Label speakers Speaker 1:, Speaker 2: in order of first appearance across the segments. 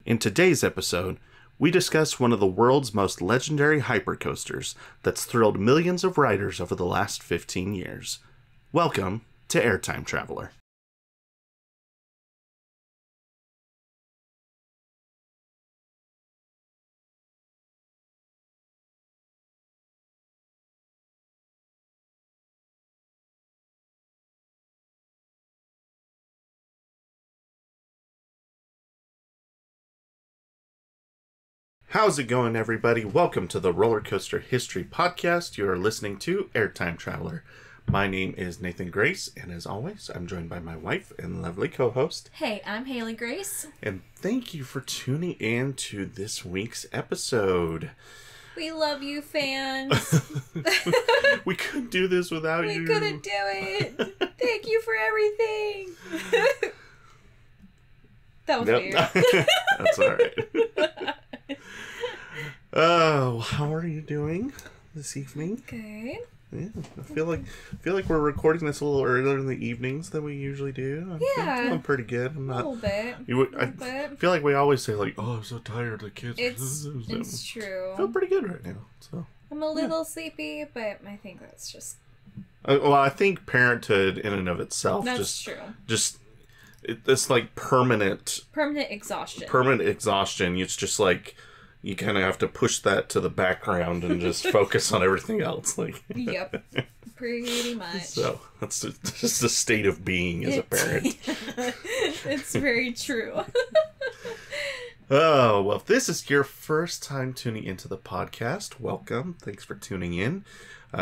Speaker 1: In today's episode, we discuss one of the world's most legendary hypercoasters that's thrilled millions of riders over the last 15 years. Welcome to Airtime Traveler. How's it going, everybody? Welcome to the Roller Coaster History Podcast. You are listening to Airtime Traveler. My name is Nathan Grace, and as always, I'm joined by my wife and lovely co-host.
Speaker 2: Hey, I'm Haley Grace.
Speaker 1: And thank you for tuning in to this week's episode.
Speaker 2: We love you, fans.
Speaker 1: We couldn't do this without you.
Speaker 2: We couldn't do it. Thank you for everything. That was weird.
Speaker 1: That's all right. Oh, how are you doing this evening?
Speaker 2: Good.
Speaker 1: Yeah, I feel like we're recording this a little earlier in the evenings than we usually do. I'm feeling pretty good. I'm not
Speaker 2: a little bit.
Speaker 1: I feel like we always say like, "Oh, I'm so tired." The kids.
Speaker 2: It's true.
Speaker 1: I feel pretty good right now. So
Speaker 2: I'm a little sleepy, but I think that's just.
Speaker 1: Well, I think parenthood in and of itself
Speaker 2: That's true.
Speaker 1: It's like permanent
Speaker 2: exhaustion.
Speaker 1: Permanent exhaustion. It's just like. You kind of have to push that to the background and just focus on everything else. Like,
Speaker 2: yep, pretty much.
Speaker 1: So that's just a state of being as a parent.
Speaker 2: It's very true.
Speaker 1: Oh, well, if this is your first time tuning into the podcast, welcome. Thanks for tuning in.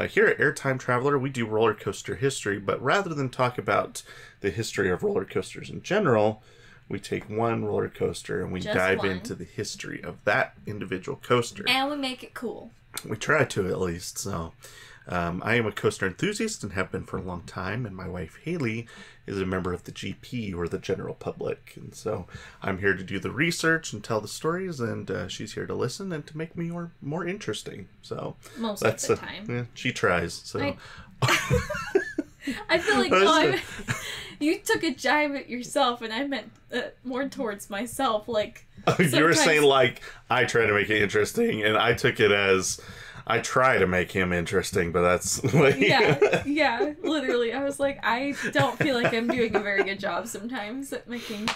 Speaker 1: Here at Airtime Traveler, we do roller coaster history, but rather than talk about the history of roller coasters in general, we take one roller coaster and we dive into the history of that individual coaster.
Speaker 2: And we make it cool.
Speaker 1: We try to, at least. So, I am a coaster enthusiast and have been for a long time. And my wife, Haley, is a member of the GP, or the general public. And so I'm here to do the research and tell the stories. And she's here to listen and to make me more interesting. So
Speaker 2: most of the time.
Speaker 1: Yeah, she tries. So.
Speaker 2: I feel like you took a jibe at yourself, and I meant more towards myself. Like
Speaker 1: you were saying, like, I try to make it interesting, and I took it as I try to make him interesting, but that's like
Speaker 2: yeah, literally. I was like, I don't feel like I'm doing a very good job sometimes at making,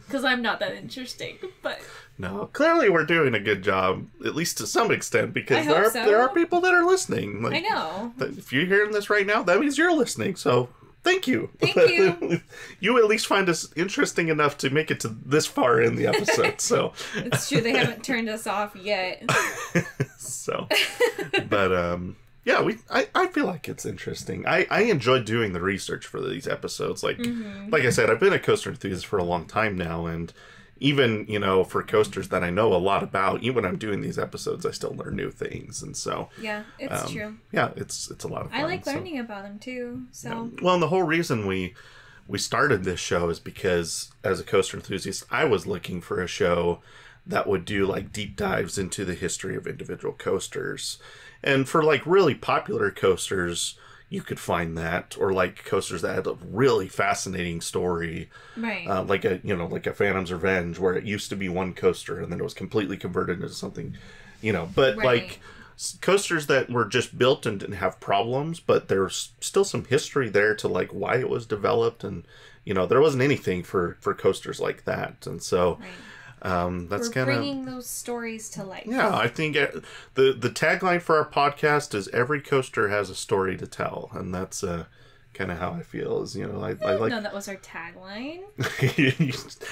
Speaker 2: because I'm not that interesting. But
Speaker 1: no, clearly we're doing a good job, at least to some extent, because there are people that are listening. Like,
Speaker 2: I know.
Speaker 1: If you're hearing this right now, that means you're listening. So thank you.
Speaker 2: Thank you.
Speaker 1: You at least find us interesting enough to make it to this far in the episode. So
Speaker 2: it's true. They haven't turned us off yet.
Speaker 1: So, but yeah, I feel like it's interesting. I enjoy doing the research for these episodes. Like I said, I've been a coaster enthusiast for a long time now, and even, for coasters that I know a lot about, even when I'm doing these episodes, I still learn new things. And so
Speaker 2: yeah, it's true.
Speaker 1: Yeah, it's a lot of fun.
Speaker 2: I like learning about them too. So
Speaker 1: well, and the whole reason we started this show is because as a coaster enthusiast, I was looking for a show that would do like deep dives into the history of individual coasters. And for like really popular coasters, you could find that, or like coasters that had a really fascinating story,
Speaker 2: right?
Speaker 1: Like a Phantom's Revenge, where it used to be one coaster and then it was completely converted into something, but
Speaker 2: right.
Speaker 1: Like coasters that were just built and didn't have problems, but there's still some history there to like why it was developed, and there wasn't anything for coasters like that, and so.
Speaker 2: Right.
Speaker 1: That's
Speaker 2: We're bringing those stories to life.
Speaker 1: Yeah, I think the tagline for our podcast is every coaster has a story to tell, and that's kind of how I feel. Is I like.
Speaker 2: No, that was our tagline.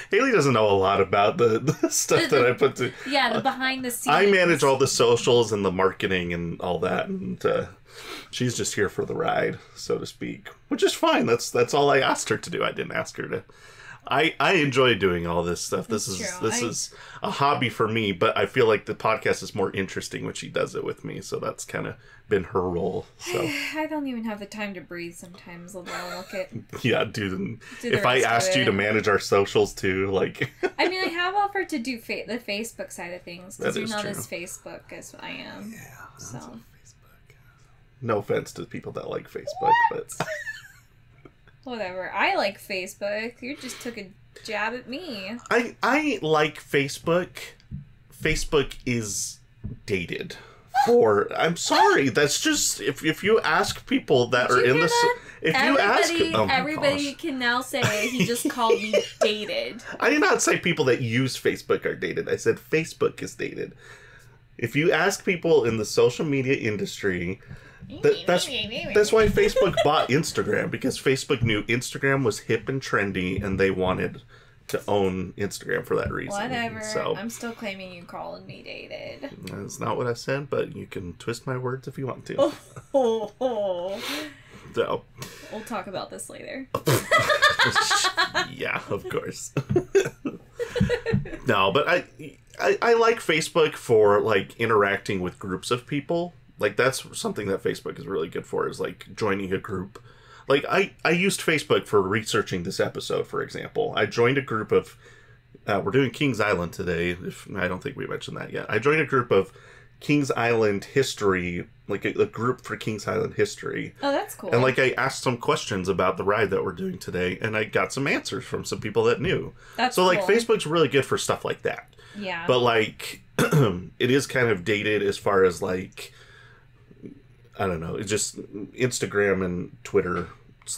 Speaker 1: Haley doesn't know a lot about the stuff that I put to.
Speaker 2: Yeah, the behind the scenes.
Speaker 1: I manage all the socials and the marketing and all that, and she's just here for the ride, so to speak, which is fine. That's all I asked her to do. I didn't ask her to. I enjoy doing all this stuff. This is a hobby for me, but I feel like the podcast is more interesting when she does it with me. So that's kind of been her role. So
Speaker 2: I don't even have the time to breathe sometimes. Let alone look at.
Speaker 1: Yeah, dude. If I asked you to manage our socials too, like.
Speaker 2: I mean, I have offered to do the Facebook side of things because you're not
Speaker 1: true.
Speaker 2: as Facebook as I am.
Speaker 1: Yeah.
Speaker 2: So.
Speaker 1: Facebook. No offense to people that like Facebook, but.
Speaker 2: Whatever. I like Facebook. You just took a jab at me.
Speaker 1: I like Facebook. Facebook is dated. I'm sorry, that's just if you ask people that are in this, if you ask,
Speaker 2: everybody can now say he just called me dated.
Speaker 1: I did not say people that use Facebook are dated. I said Facebook is dated. If you ask people in the social media industry, that's why Facebook bought Instagram, because Facebook knew Instagram was hip and trendy, and they wanted to own Instagram for that reason.
Speaker 2: Whatever.
Speaker 1: So,
Speaker 2: I'm still claiming you called me dated.
Speaker 1: That's not what I said, but you can twist my words if you want to. So
Speaker 2: we'll talk about this later.
Speaker 1: Yeah, of course. No, but I like Facebook for like interacting with groups of people. Like that's something that Facebook is really good for, is like joining a group. Like, I used Facebook for researching this episode, for example. I joined a group of... we're doing Kings Island today. I don't think we mentioned that yet. I joined a group of Kings Island history, like a group for Kings Island history.
Speaker 2: Oh, that's cool.
Speaker 1: And, like, I asked some questions about the ride that we're doing today, and I got some answers from some people that knew.
Speaker 2: That's
Speaker 1: so,
Speaker 2: cool.
Speaker 1: like, Facebook's really good for stuff like that.
Speaker 2: Yeah.
Speaker 1: But, like, it is kind of dated as far as, like... I don't know. It's just Instagram and Twitter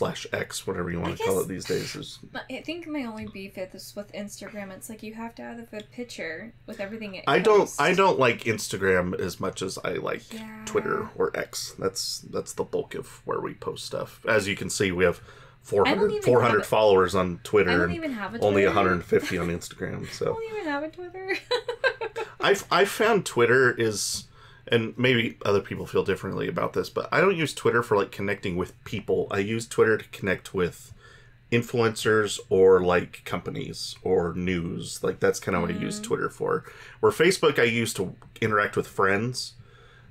Speaker 1: / X, whatever you want to call it these days.
Speaker 2: I think my only beef is with Instagram. It's like you have to have a good with everything it
Speaker 1: I
Speaker 2: posts.
Speaker 1: don't like Instagram as much as I like Twitter or X. That's the bulk of where we post stuff. As you can see, we have 400 followers on Twitter. I
Speaker 2: don't even have a Twitter.
Speaker 1: Only 150 on Instagram. So
Speaker 2: I don't even have a Twitter.
Speaker 1: I've found Twitter is... And maybe other people feel differently about this, but I don't use Twitter for, like, connecting with people. I use Twitter to connect with influencers or, like, companies or news. Like, that's kind of what I use Twitter for. Where Facebook I use to interact with friends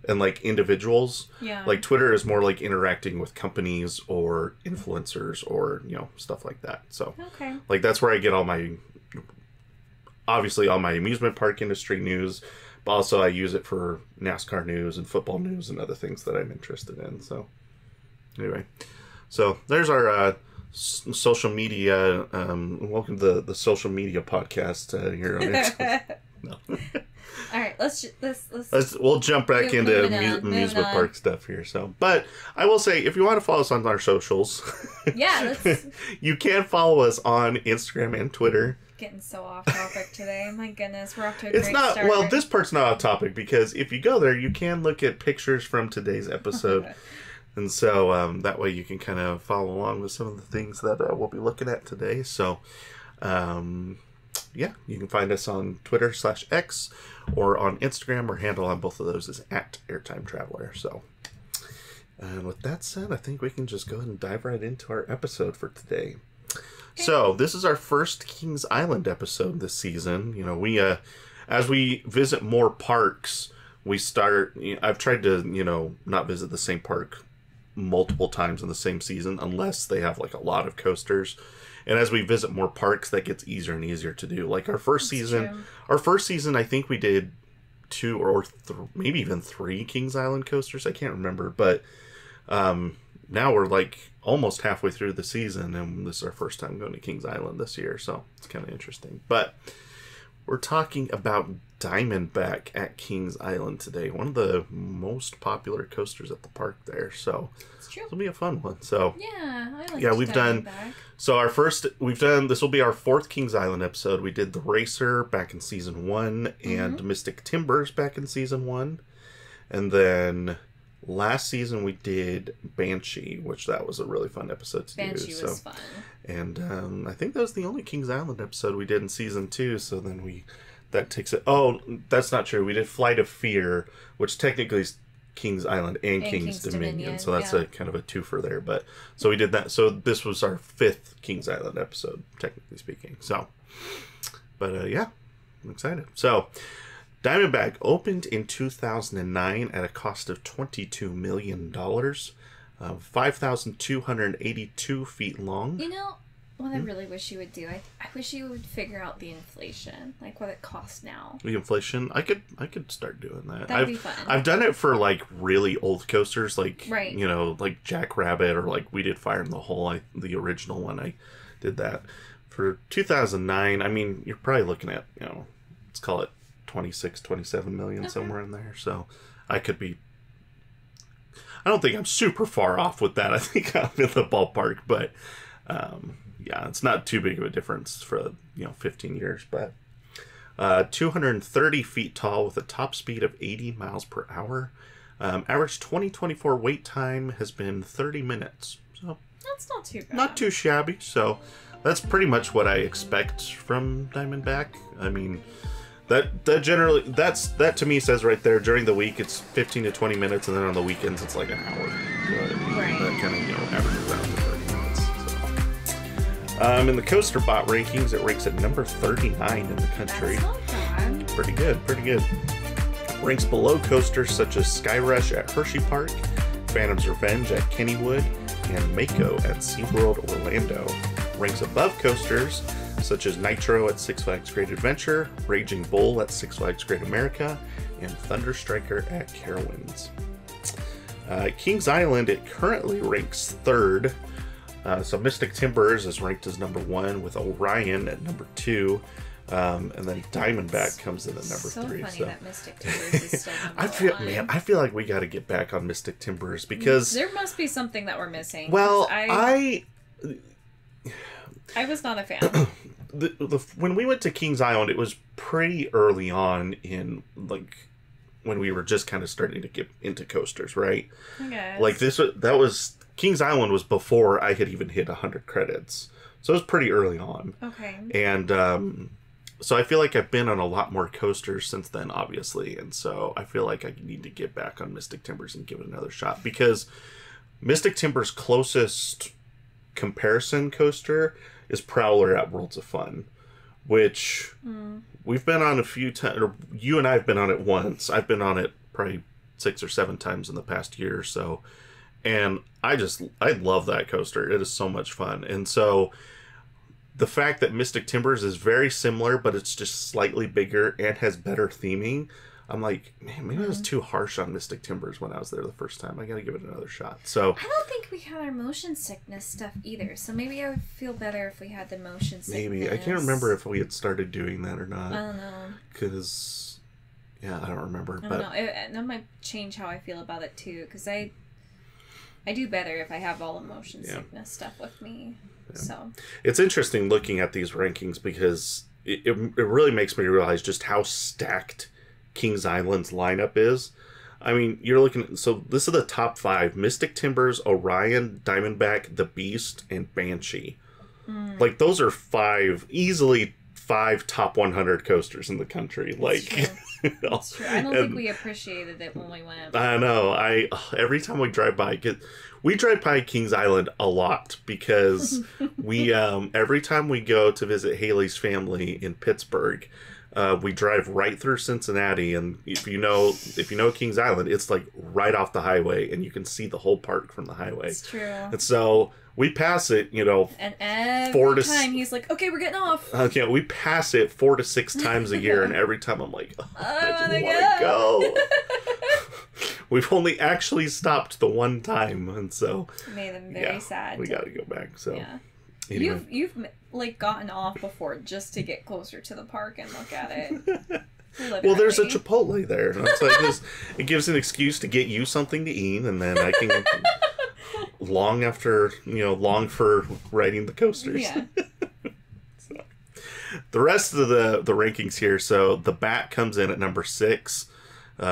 Speaker 1: and, like, individuals.
Speaker 2: Yeah.
Speaker 1: Like, Twitter is more, like, interacting with companies or influencers or, you know, stuff like that. So,
Speaker 2: okay.
Speaker 1: Like, that's where I get all my... Obviously, all my amusement park industry news... But also I use it for NASCAR news and football news and other things that I'm interested in. So anyway, so there's our social media. Welcome to the social media podcast here on it. No.
Speaker 2: All right, let's
Speaker 1: we'll jump back into amusement park stuff here. So, but I will say, if you want to follow us on our socials,
Speaker 2: yeah,
Speaker 1: you can follow us on Instagram and Twitter.
Speaker 2: Getting so off topic today. My goodness, we're off to a great start.
Speaker 1: Well, this part's not off topic, because if you go there, you can look at pictures from today's episode. And so that way you can kind of follow along with some of the things that we'll be looking at today. So, yeah, you can find us on Twitter / X or on Instagram. Our handle on both of those is @airtimetraveler. So, and with that said, I think we can just go ahead and dive right into our episode for today. So, this is our first Kings Island episode this season. You know, we, as we visit more parks, we start, I've tried to, you know, not visit the same park multiple times in the same season, unless they have, like, a lot of coasters. And as we visit more parks, that gets easier and easier to do. Like, our first season, I think we did 2 or maybe even 3 Kings Island coasters. I can't remember, but, now we're like almost halfway through the season, and this is our first time going to Kings Island this year, so it's kind of interesting. But we're talking about Diamondback at Kings Island today, one of the most popular coasters at the park there. So it'll be a fun one. So
Speaker 2: yeah, I like
Speaker 1: we've done. So this will be our 4th Kings Island episode. We did the Racer back in season 1 and Mystic Timbers back in season 1, and then last season we did Banshee, which that was a really fun episode to do.
Speaker 2: Banshee was fun.
Speaker 1: And I think that was the only Kings Island episode we did in season 2. So then that takes it. Oh, that's not true. We did Flight of Fear, which technically is Kings Island and Kings Dominion. So that's a kind of a twofer there. But so we did that. So this was our 5th Kings Island episode, technically speaking. So, but yeah, I'm excited. So, Diamondback opened in 2009 at a cost of $22 million, 5,282 feet long.
Speaker 2: You know, what I really wish you would do, I wish you would figure out the inflation, like what it costs now.
Speaker 1: The inflation? I could start doing that.
Speaker 2: That'd be fun.
Speaker 1: I've done it for, like, really old coasters, like,
Speaker 2: right.
Speaker 1: You know, like Jackrabbit, or like we did Fire in the Hole, the original one, I did that. For 2009, I mean, you're probably looking at, you know, let's call it 26, 27 million, somewhere in there. So I could be, I don't think I'm super far off with that. I think I'm in the ballpark, but yeah, it's not too big of a difference for, you know, 15 years. But 230 feet tall with a top speed of 80 miles per hour. Average 2024 wait time has been 30 minutes. So
Speaker 2: that's not too bad.
Speaker 1: Not too shabby. So that's pretty much what I expect from Diamondback. I mean, that to me says right there, during the week it's 15 to 20 minutes, and then on the weekends it's like an hour.
Speaker 2: Right.
Speaker 1: That kind of, you know, averages out to 30 minutes. So. In the coaster bot rankings, it ranks at number 39 in the country.
Speaker 2: That's not bad.
Speaker 1: Pretty good, pretty good. Ranks below coasters such as Sky Rush at Hershey Park, Phantom's Revenge at Kennywood, and Mako at SeaWorld Orlando. Ranks above coasters such as Nitro at Six Flags Great Adventure, Raging Bull at Six Flags Great America, and Thunder Striker at Carowinds. Kings Island, it currently ranks 3rd. So Mystic Timbers is ranked as number 1, with Orion at number 2. And then Diamondback comes in at number 3.
Speaker 2: So funny that Mystic Timbers is still number 1.
Speaker 1: I feel like we got to get back on Mystic Timbers because
Speaker 2: there must be something that we're missing.
Speaker 1: Well,
Speaker 2: I was not a fan.
Speaker 1: When we went to Kings Island, it was pretty early on in, like, when we were just kind of starting to get into coasters, right?
Speaker 2: I guess.
Speaker 1: Like that was Kings Island was before I had even hit 100 credits, so it was pretty early on.
Speaker 2: Okay.
Speaker 1: And so I feel like I've been on a lot more coasters since then, obviously, and so I feel like I need to get back on Mystic Timbers and give it another shot, because Mystic Timbers' closest comparison coaster is Prowler at Worlds of Fun, which we've been on a few times, or you and I have been on it once. I've been on it probably 6 or 7 times in the past year or so, and I love that coaster. It is so much fun. And so the fact that Mystic Timbers is very similar, but it's just slightly bigger and has better theming, I'm like, man, maybe I was too harsh on Mystic Timbers when I was there the first time. I gotta give it another shot. So
Speaker 2: I don't think we had our motion sickness stuff either. So maybe I would feel better if we had the motion sickness.
Speaker 1: Maybe. I can't remember if we had started doing that or not.
Speaker 2: I don't know.
Speaker 1: Because, yeah, I don't remember.
Speaker 2: I don't know. That might change how I feel about it too. Because I do better if I have all the motion sickness stuff with me. Yeah. So
Speaker 1: it's interesting looking at these rankings, because it really makes me realize just how stacked Kings Island's lineup is. I mean, you're looking at, so this is the top 5: Mystic Timbers, Orion, Diamondback, The Beast, and Banshee. Like, those are easily 5 top 100 coasters in the country. Like,
Speaker 2: that's true. I don't think we appreciated it when we went.
Speaker 1: I know. Every time we drive by Kings Island a lot, because we every time we go to visit Haley's family in Pittsburgh, we drive right through Cincinnati, and if you know Kings Island, it's like right off the highway, and you can see the whole park from the highway.
Speaker 2: It's true.
Speaker 1: And so we pass it,
Speaker 2: and every time he's like, "Okay, we're getting off."
Speaker 1: Okay, we pass it 4 to 6 times a year, and every time I'm like, I just want to go. We've only actually stopped the one time, and so
Speaker 2: made them very sad.
Speaker 1: We got to go back. So
Speaker 2: yeah.
Speaker 1: Anyway.
Speaker 2: You've like gotten off before just to get closer to the park and look at it.
Speaker 1: Well, there's a Chipotle there. And it's like it gives an excuse to get you something to eat, and then I can long for riding the coasters.
Speaker 2: Yeah.
Speaker 1: So, the rest of the rankings here. So the Bat comes in at number 6,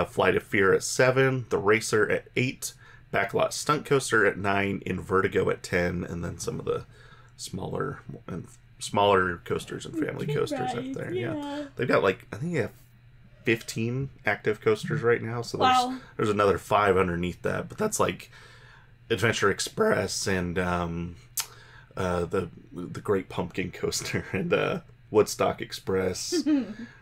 Speaker 1: Flight of Fear at 7, the Racer at 8, Backlot Stunt Coaster at 9, Invertigo at 10, and then some of the smaller coasters and family coasters up there. Yeah. They've got I think they have 15 active coasters right now, so there's another 5 underneath that, but that's like Adventure Express and the Great Pumpkin Coaster and Woodstock Express.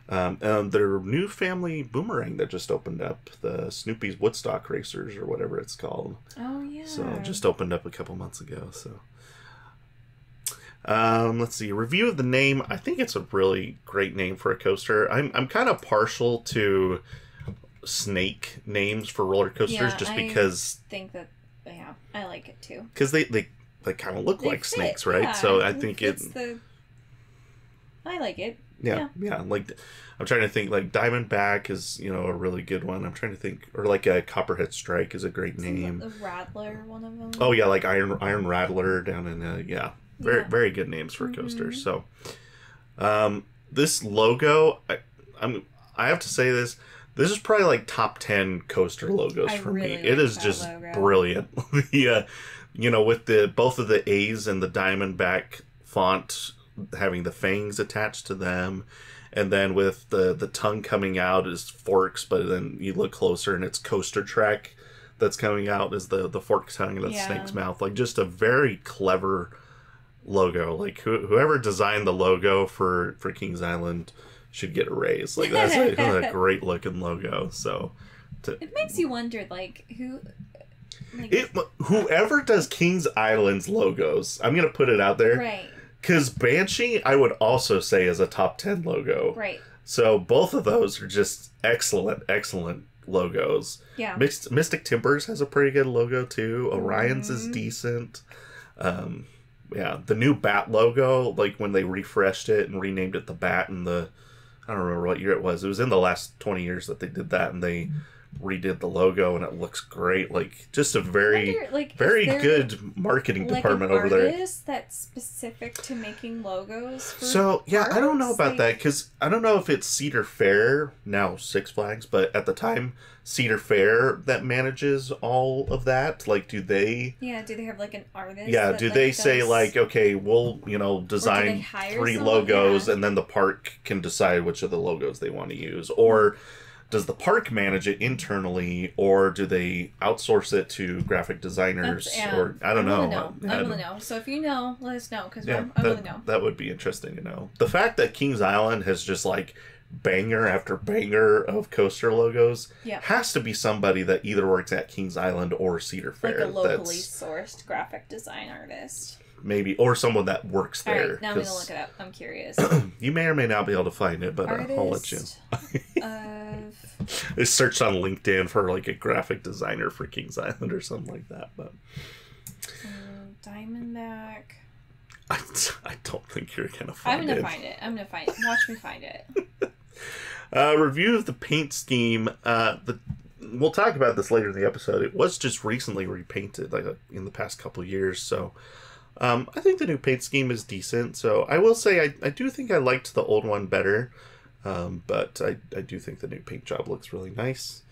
Speaker 1: And their new family boomerang that just opened up, the Snoopy's Woodstock Racers or whatever it's called.
Speaker 2: Oh yeah.
Speaker 1: So it just opened up a couple months ago. So let's see. Review of the name. I think it's a really great name for a coaster. I'm kind of partial to snake names for roller coasters, just because
Speaker 2: I think that I like it too.
Speaker 1: Because they kind of look like
Speaker 2: fit,
Speaker 1: snakes, right?
Speaker 2: Yeah,
Speaker 1: so I think
Speaker 2: it's the I like it.
Speaker 1: Yeah. Like, I'm trying to think, like, Diamondback is, you know, a really good one. I'm trying to think, or like a Copperhead Strike is a great name.
Speaker 2: The Rattler, one of them.
Speaker 1: Oh, yeah, like Iron Rattler down in, very good names for coasters. So, this logo, I have to say this is probably like top 10 coaster logos for me. It is just brilliant. The, you know, with both of the A's and the Diamondback font having the fangs attached to them, and then with the tongue coming out is forks, but then you look closer and it's coaster track that's coming out is the fork tongue and the snake's mouth. Like, just a very clever logo. Like, whoever designed the logo for Kings Island should get a raise. Like, that's a great looking logo. So
Speaker 2: it makes you wonder, like, who...
Speaker 1: Like, whoever does Kings Island's logos, I'm gonna put it out there,
Speaker 2: right?
Speaker 1: Because Banshee, I would also say, is a top 10 logo,
Speaker 2: right? So
Speaker 1: both of those are just excellent logos.
Speaker 2: Yeah.
Speaker 1: Mystic Timbers has a pretty good logo too. Orion's is decent. The new Bat logo, like when they refreshed it and renamed it the Bat, and I don't remember what year it was. It was in the last 20 years that they did that, and they redid the logo, and it looks great. Like, just a very good marketing department over there.
Speaker 2: Artist that's specific to making logos for
Speaker 1: I don't know about that, because I don't know if it's Cedar Fair, now Six Flags, but at the time Cedar Fair that manages all of that. Like, do they have like an artist? Yeah, do they say like, okay, we'll, you know, design 3 logos and then the park can decide which of the logos they want to use? Or does the park manage it internally, or do they outsource it to graphic designers? Or I don't know.
Speaker 2: I want to know. So if you know, let us know, because I want to know.
Speaker 1: That would be interesting to know. The fact that Kings Island has just like banger after banger of coaster logos has to be somebody that either works at Kings Island or Cedar Fair.
Speaker 2: Like a locally sourced graphic design artist.
Speaker 1: Maybe, or someone that works there.
Speaker 2: All right, now I'm going to look it up. I'm curious.
Speaker 1: You may or may not be able to find it, but I'll let you. I searched on LinkedIn for like a graphic designer for Kings Island or something like that. But
Speaker 2: Diamondback.
Speaker 1: I don't think you're going to find it.
Speaker 2: I'm going to find it. Watch me find it.
Speaker 1: Review of the paint scheme. We'll talk about this later in the episode. It was just recently repainted, like in the past couple of years, so... I think the new paint scheme is decent, so I will say I do think I liked the old one better, but I do think the new paint job looks really nice.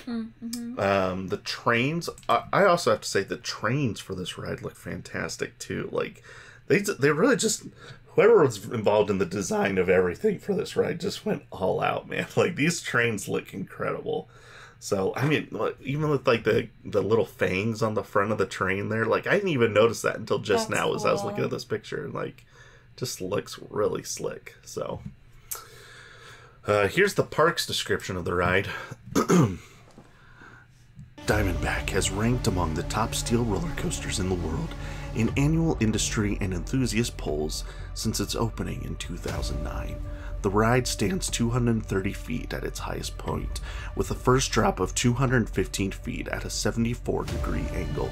Speaker 1: The trains, I also have to say the trains for this ride look fantastic too. Like, they really just, whoever was involved in the design of everything for this ride just went all out, man. Like, these trains look incredible. So, I mean, even with, like, the little fangs on the front of the train there, like, I didn't even notice that until just now as I was looking at this picture, and, like, just looks really slick. So, here's the park's description of the ride. Diamondback has ranked among the top steel roller coasters in the world in annual industry and enthusiast polls since its opening in 2009. The ride stands 230 feet at its highest point, with a first drop of 215 feet at a 74-degree angle.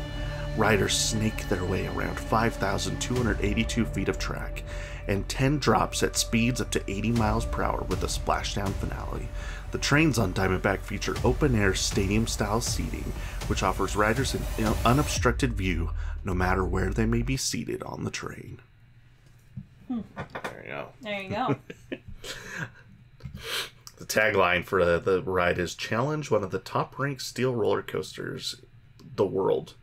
Speaker 1: Riders snake their way around 5,282 feet of track, and 10 drops at speeds up to 80 miles per hour with a splashdown finale. The trains on Diamondback feature open-air stadium-style seating, which offers riders an unobstructed view no matter where they may be seated on the train. There you go.
Speaker 2: There you go.
Speaker 1: The tagline for the ride is "Challenge one of the top-ranked steel roller coasters, the world."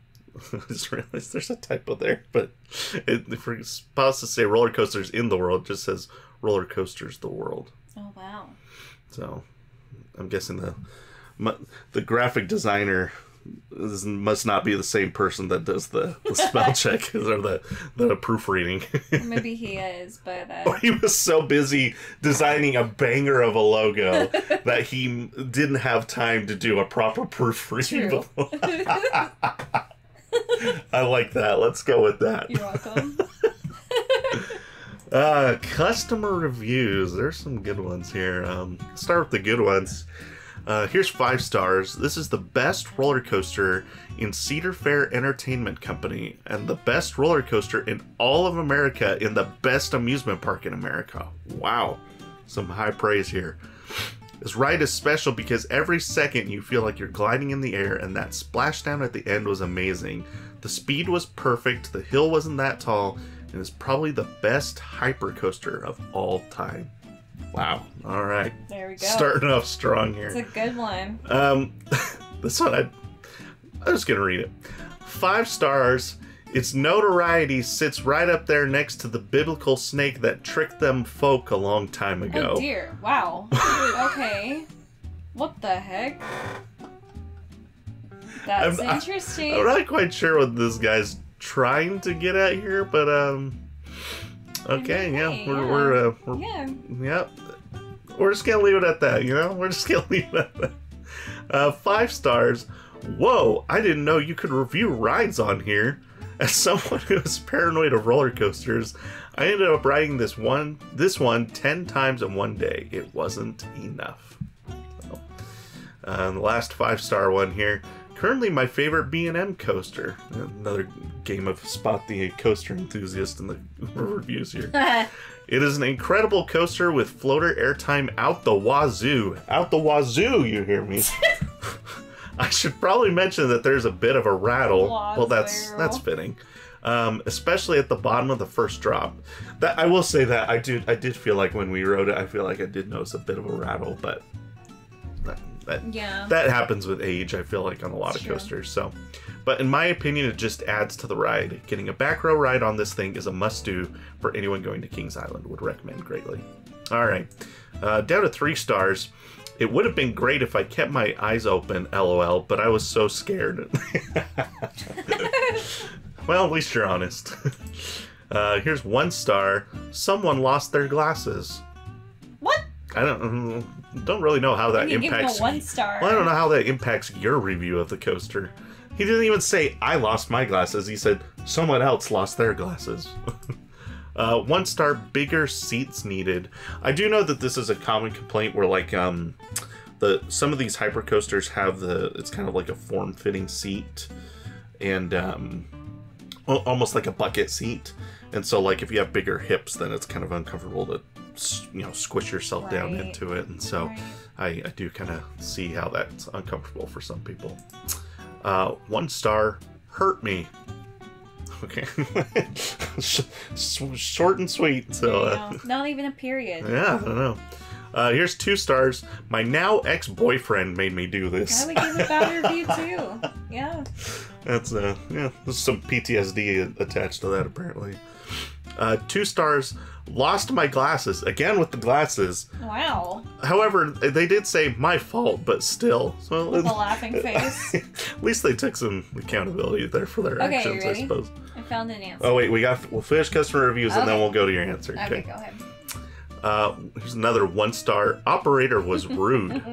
Speaker 1: I just realized there's a typo there, but if we're supposed to say roller coasters in the world, it just says roller coasters, the world.
Speaker 2: Oh, wow.
Speaker 1: So, I'm guessing the graphic designer must not be the same person that does the spell check or the proofreading.
Speaker 2: Maybe he is, but...
Speaker 1: Or he was so busy designing a banger of a logo that he didn't have time to do a proper proofreading. I like that. Let's go with that.
Speaker 2: You're welcome.
Speaker 1: Customer reviews. There's some good ones here. Start with the good ones. Here's 5 stars. This is the best roller coaster in Cedar Fair Entertainment Company and the best roller coaster in all of America in the best amusement park in America. Wow. Some high praise here. This ride is special because every second you feel like you're gliding in the air, and that splashdown at the end was amazing. The speed was perfect, the hill wasn't that tall, and it's probably the best hyper coaster of all time. Wow. All right.
Speaker 2: There we go.
Speaker 1: Starting off strong here.
Speaker 2: It's a good one.
Speaker 1: This one, I'm just going to read it. 5 stars. Its notoriety sits right up there next to the biblical snake that tricked them folk a long time ago.
Speaker 2: Oh dear. Wow. Okay. What the heck? That's interesting.
Speaker 1: I'm not quite sure what this guy's trying to get at here, but okay, we're just gonna leave it at that, you know? We're just gonna leave it at that. 5 stars. Whoa, I didn't know you could review rides on here. As someone who is paranoid of roller coasters, I ended up riding this one 10 times in one day. It wasn't enough. So, the last 5-star one here. Currently my favorite B&M coaster. Another game of spot the coaster enthusiast in the reviews here. It is an incredible coaster with floater airtime out the wazoo. Out the wazoo, you hear me? I should probably mention that there's a bit of a rattle. Well, that's fitting. Especially at the bottom of the first drop. That I will say that I did feel like when we rode it, I feel like I did notice a bit of a rattle, but that happens with age, I feel like, on a lot of coasters. So, but in my opinion, it just adds to the ride. Getting a back row ride on this thing is a must-do for anyone going to Kings Island. Would recommend greatly. All right, down to 3 stars. It would have been great if I kept my eyes open, LOL, but I was so scared. Well, at least you're honest. Here's 1 star. Someone lost their glasses.
Speaker 2: What?
Speaker 1: I don't really know how that impacts.
Speaker 2: Give him a 1 star.
Speaker 1: Well, I don't know how that impacts your review of the coaster. He didn't even say I lost my glasses. He said someone else lost their glasses. 1 star, bigger seats needed. I do know that this is a common complaint where, like, some of these hyper coasters have it's kind of like a form-fitting seat, and almost like a bucket seat. And so, like, if you have bigger hips, then it's kind of uncomfortable to, squish yourself down into it. And so, I do kind of see how that's uncomfortable for some people. 1 star, hurt me. Okay. Short and sweet. So
Speaker 2: not even a period.
Speaker 1: Yeah, I don't know. Here's 2 stars. My now ex-boyfriend made me do this.
Speaker 2: I would give a bad review too. Yeah.
Speaker 1: That's there's some PTSD attached to that apparently. 2 stars. Lost my glasses. Again with the glasses.
Speaker 2: Wow.
Speaker 1: However, they did say my fault, but still. So
Speaker 2: with a laughing face.
Speaker 1: At least they took some accountability there for their actions, I suppose.
Speaker 2: I found an answer.
Speaker 1: Oh wait, we'll finish customer reviews and then we'll go to your answer.
Speaker 2: Okay, go ahead.
Speaker 1: Here's another 1 star. Operator was rude.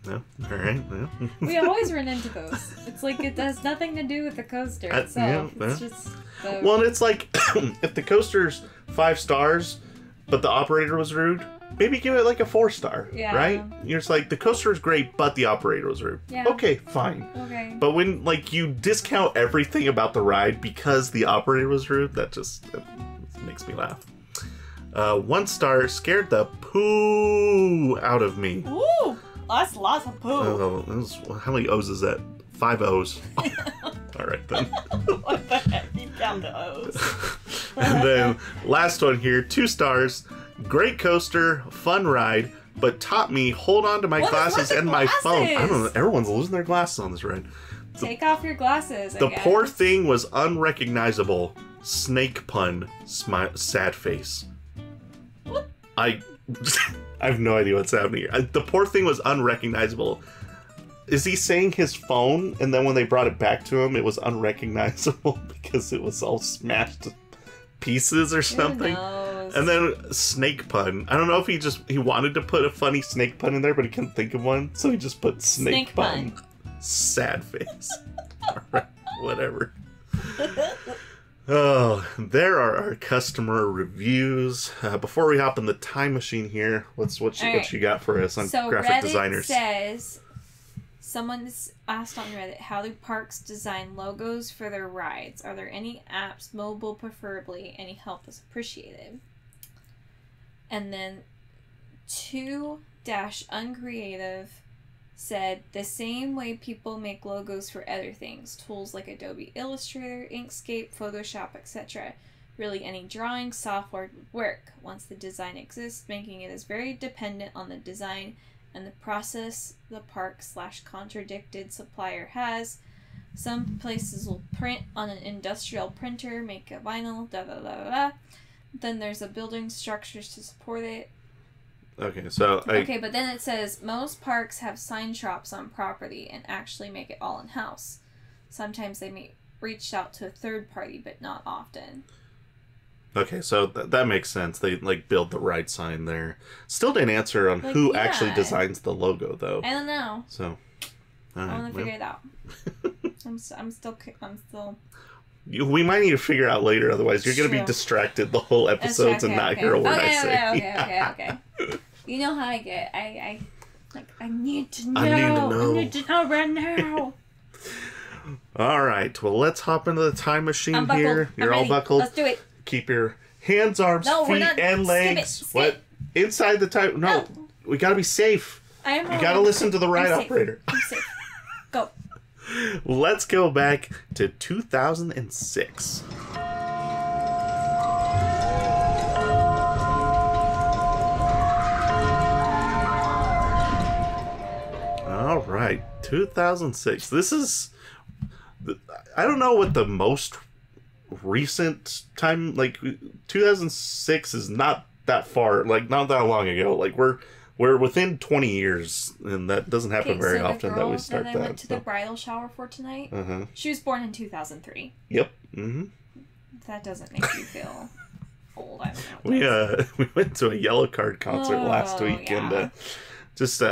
Speaker 1: No? Alright. Yeah.
Speaker 2: We always run into those. It's like it has nothing to do with the coaster itself. It's just
Speaker 1: Well, it's like if the coaster's 5 stars, but the operator was rude, maybe give it like a 4 star. Yeah. Right? You're just like, the coaster is great, but the operator was rude.
Speaker 2: Yeah.
Speaker 1: Okay, fine.
Speaker 2: Okay.
Speaker 1: But when like you discount everything about the ride because the operator was rude, that makes me laugh. 1 star, scared the poo out of me.
Speaker 2: Ooh! That's lots of poo.
Speaker 1: How many O's is that? 5 O's. Alright then.
Speaker 2: What the heck? You count the O's.
Speaker 1: And then, last one here, 2 stars. Great coaster, fun ride, but taught me hold on to my glasses and my phone. I don't know, everyone's losing their glasses on this ride.
Speaker 2: Take off your glasses,
Speaker 1: The poor thing was unrecognizable. Snake pun, sad face.
Speaker 2: What?
Speaker 1: I have no idea what's happening here. The poor thing was unrecognizable. Is he saying his phone, and then when they brought it back to him, it was unrecognizable because it was all smashed to pieces or something?
Speaker 2: Who knows?
Speaker 1: And then snake pun. I don't know if he wanted to put a funny snake pun in there, but he couldn't think of one, so he just put snake pun. Sad face. Alright, whatever. Oh, there are our customer reviews. Before we hop in the time machine here, what you got for us on graphic
Speaker 2: Reddit
Speaker 1: designers?
Speaker 2: Says someone's asked on Reddit, how do parks design logos for their rides? Are there any apps, mobile preferably? Any help is appreciated. And then 2-uncreative said, the same way people make logos for other things, tools like Adobe Illustrator, Inkscape, Photoshop, etc. Really any drawing software would work. Once the design exists, making it is very dependent on the design and the process the park/contradicted supplier has. Some places will print on an industrial printer, make a vinyl, da da da da da. Then there's a building structures to support it.
Speaker 1: Okay, so
Speaker 2: Okay, but then it says most parks have sign shops on property and actually make it all in-house. Sometimes they may reach out to a third party, but not often.
Speaker 1: Okay, so that makes sense. They build the ride sign there. Still didn't answer on who actually designs the logo, though.
Speaker 2: I don't know.
Speaker 1: So
Speaker 2: I want to figure it out. I'm still.
Speaker 1: We might need to figure out later, otherwise you're going to be distracted the whole episodes and not hear a word I say.
Speaker 2: Okay. You know how I get. I need to know.
Speaker 1: I
Speaker 2: need to know right now.
Speaker 1: All right. Well, let's hop into the time machine here. You're all buckled.
Speaker 2: Let's do it.
Speaker 1: Keep your hands, arms, feet, and legs.
Speaker 2: Skip it.
Speaker 1: What? Inside the time? No. We got to be safe. You got to listen to the ride operator.
Speaker 2: I'm safe. Go.
Speaker 1: Let's go back to 2006. All right, 2006. This is, I don't know what the most recent time, 2006 is not that far, not that long ago. We're within 20 years, and that doesn't happen very often that we start that.
Speaker 2: I went to the bridal shower for tonight. She was born in 2003.
Speaker 1: Yep. Mm-hmm.
Speaker 2: That doesn't make you feel old. I don't
Speaker 1: know. We went to a Yellow Card concert last week, and just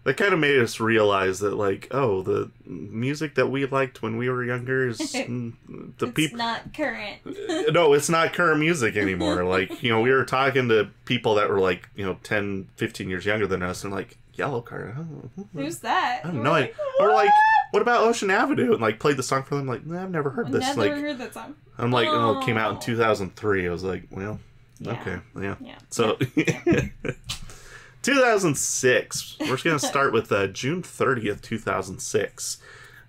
Speaker 1: that kind of made us realize that, the music that we liked when we were younger is
Speaker 2: it's not current.
Speaker 1: No, it's not current music anymore. We were talking to people that were 10, 15 years younger than us, and Yellow Card.
Speaker 2: Who's that?
Speaker 1: I don't know. Or what about Ocean Avenue? And played the song for them. I've never heard this.
Speaker 2: I've never heard that song.
Speaker 1: I'm it came out in 2003. I was okay, yeah. So. 2006. We're just going to start with June 30th, 2006,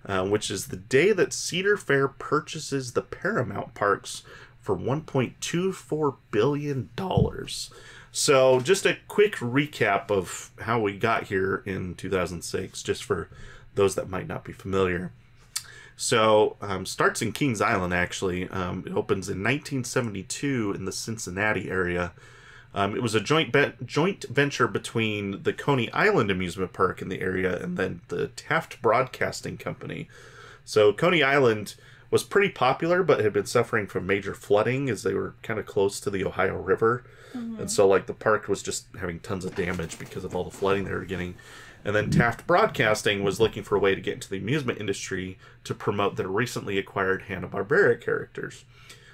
Speaker 1: which is the day that Cedar Fair purchases the Paramount Parks for $1.24 billion. So just a quick recap of how we got here in 2006, just for those that might not be familiar. So starts in Kings Island, actually. It opens in 1972 in the Cincinnati area. It was a joint venture between the Coney Island Amusement Park in the area and then the Taft Broadcasting Company. So Coney Island was pretty popular, but had been suffering from major flooding as they were kind of close to the Ohio River. Mm-hmm. And so the park was just having tons of damage because of all the flooding they were getting. And then Taft Broadcasting was looking for a way to get into the amusement industry to promote their recently acquired Hanna-Barbera characters.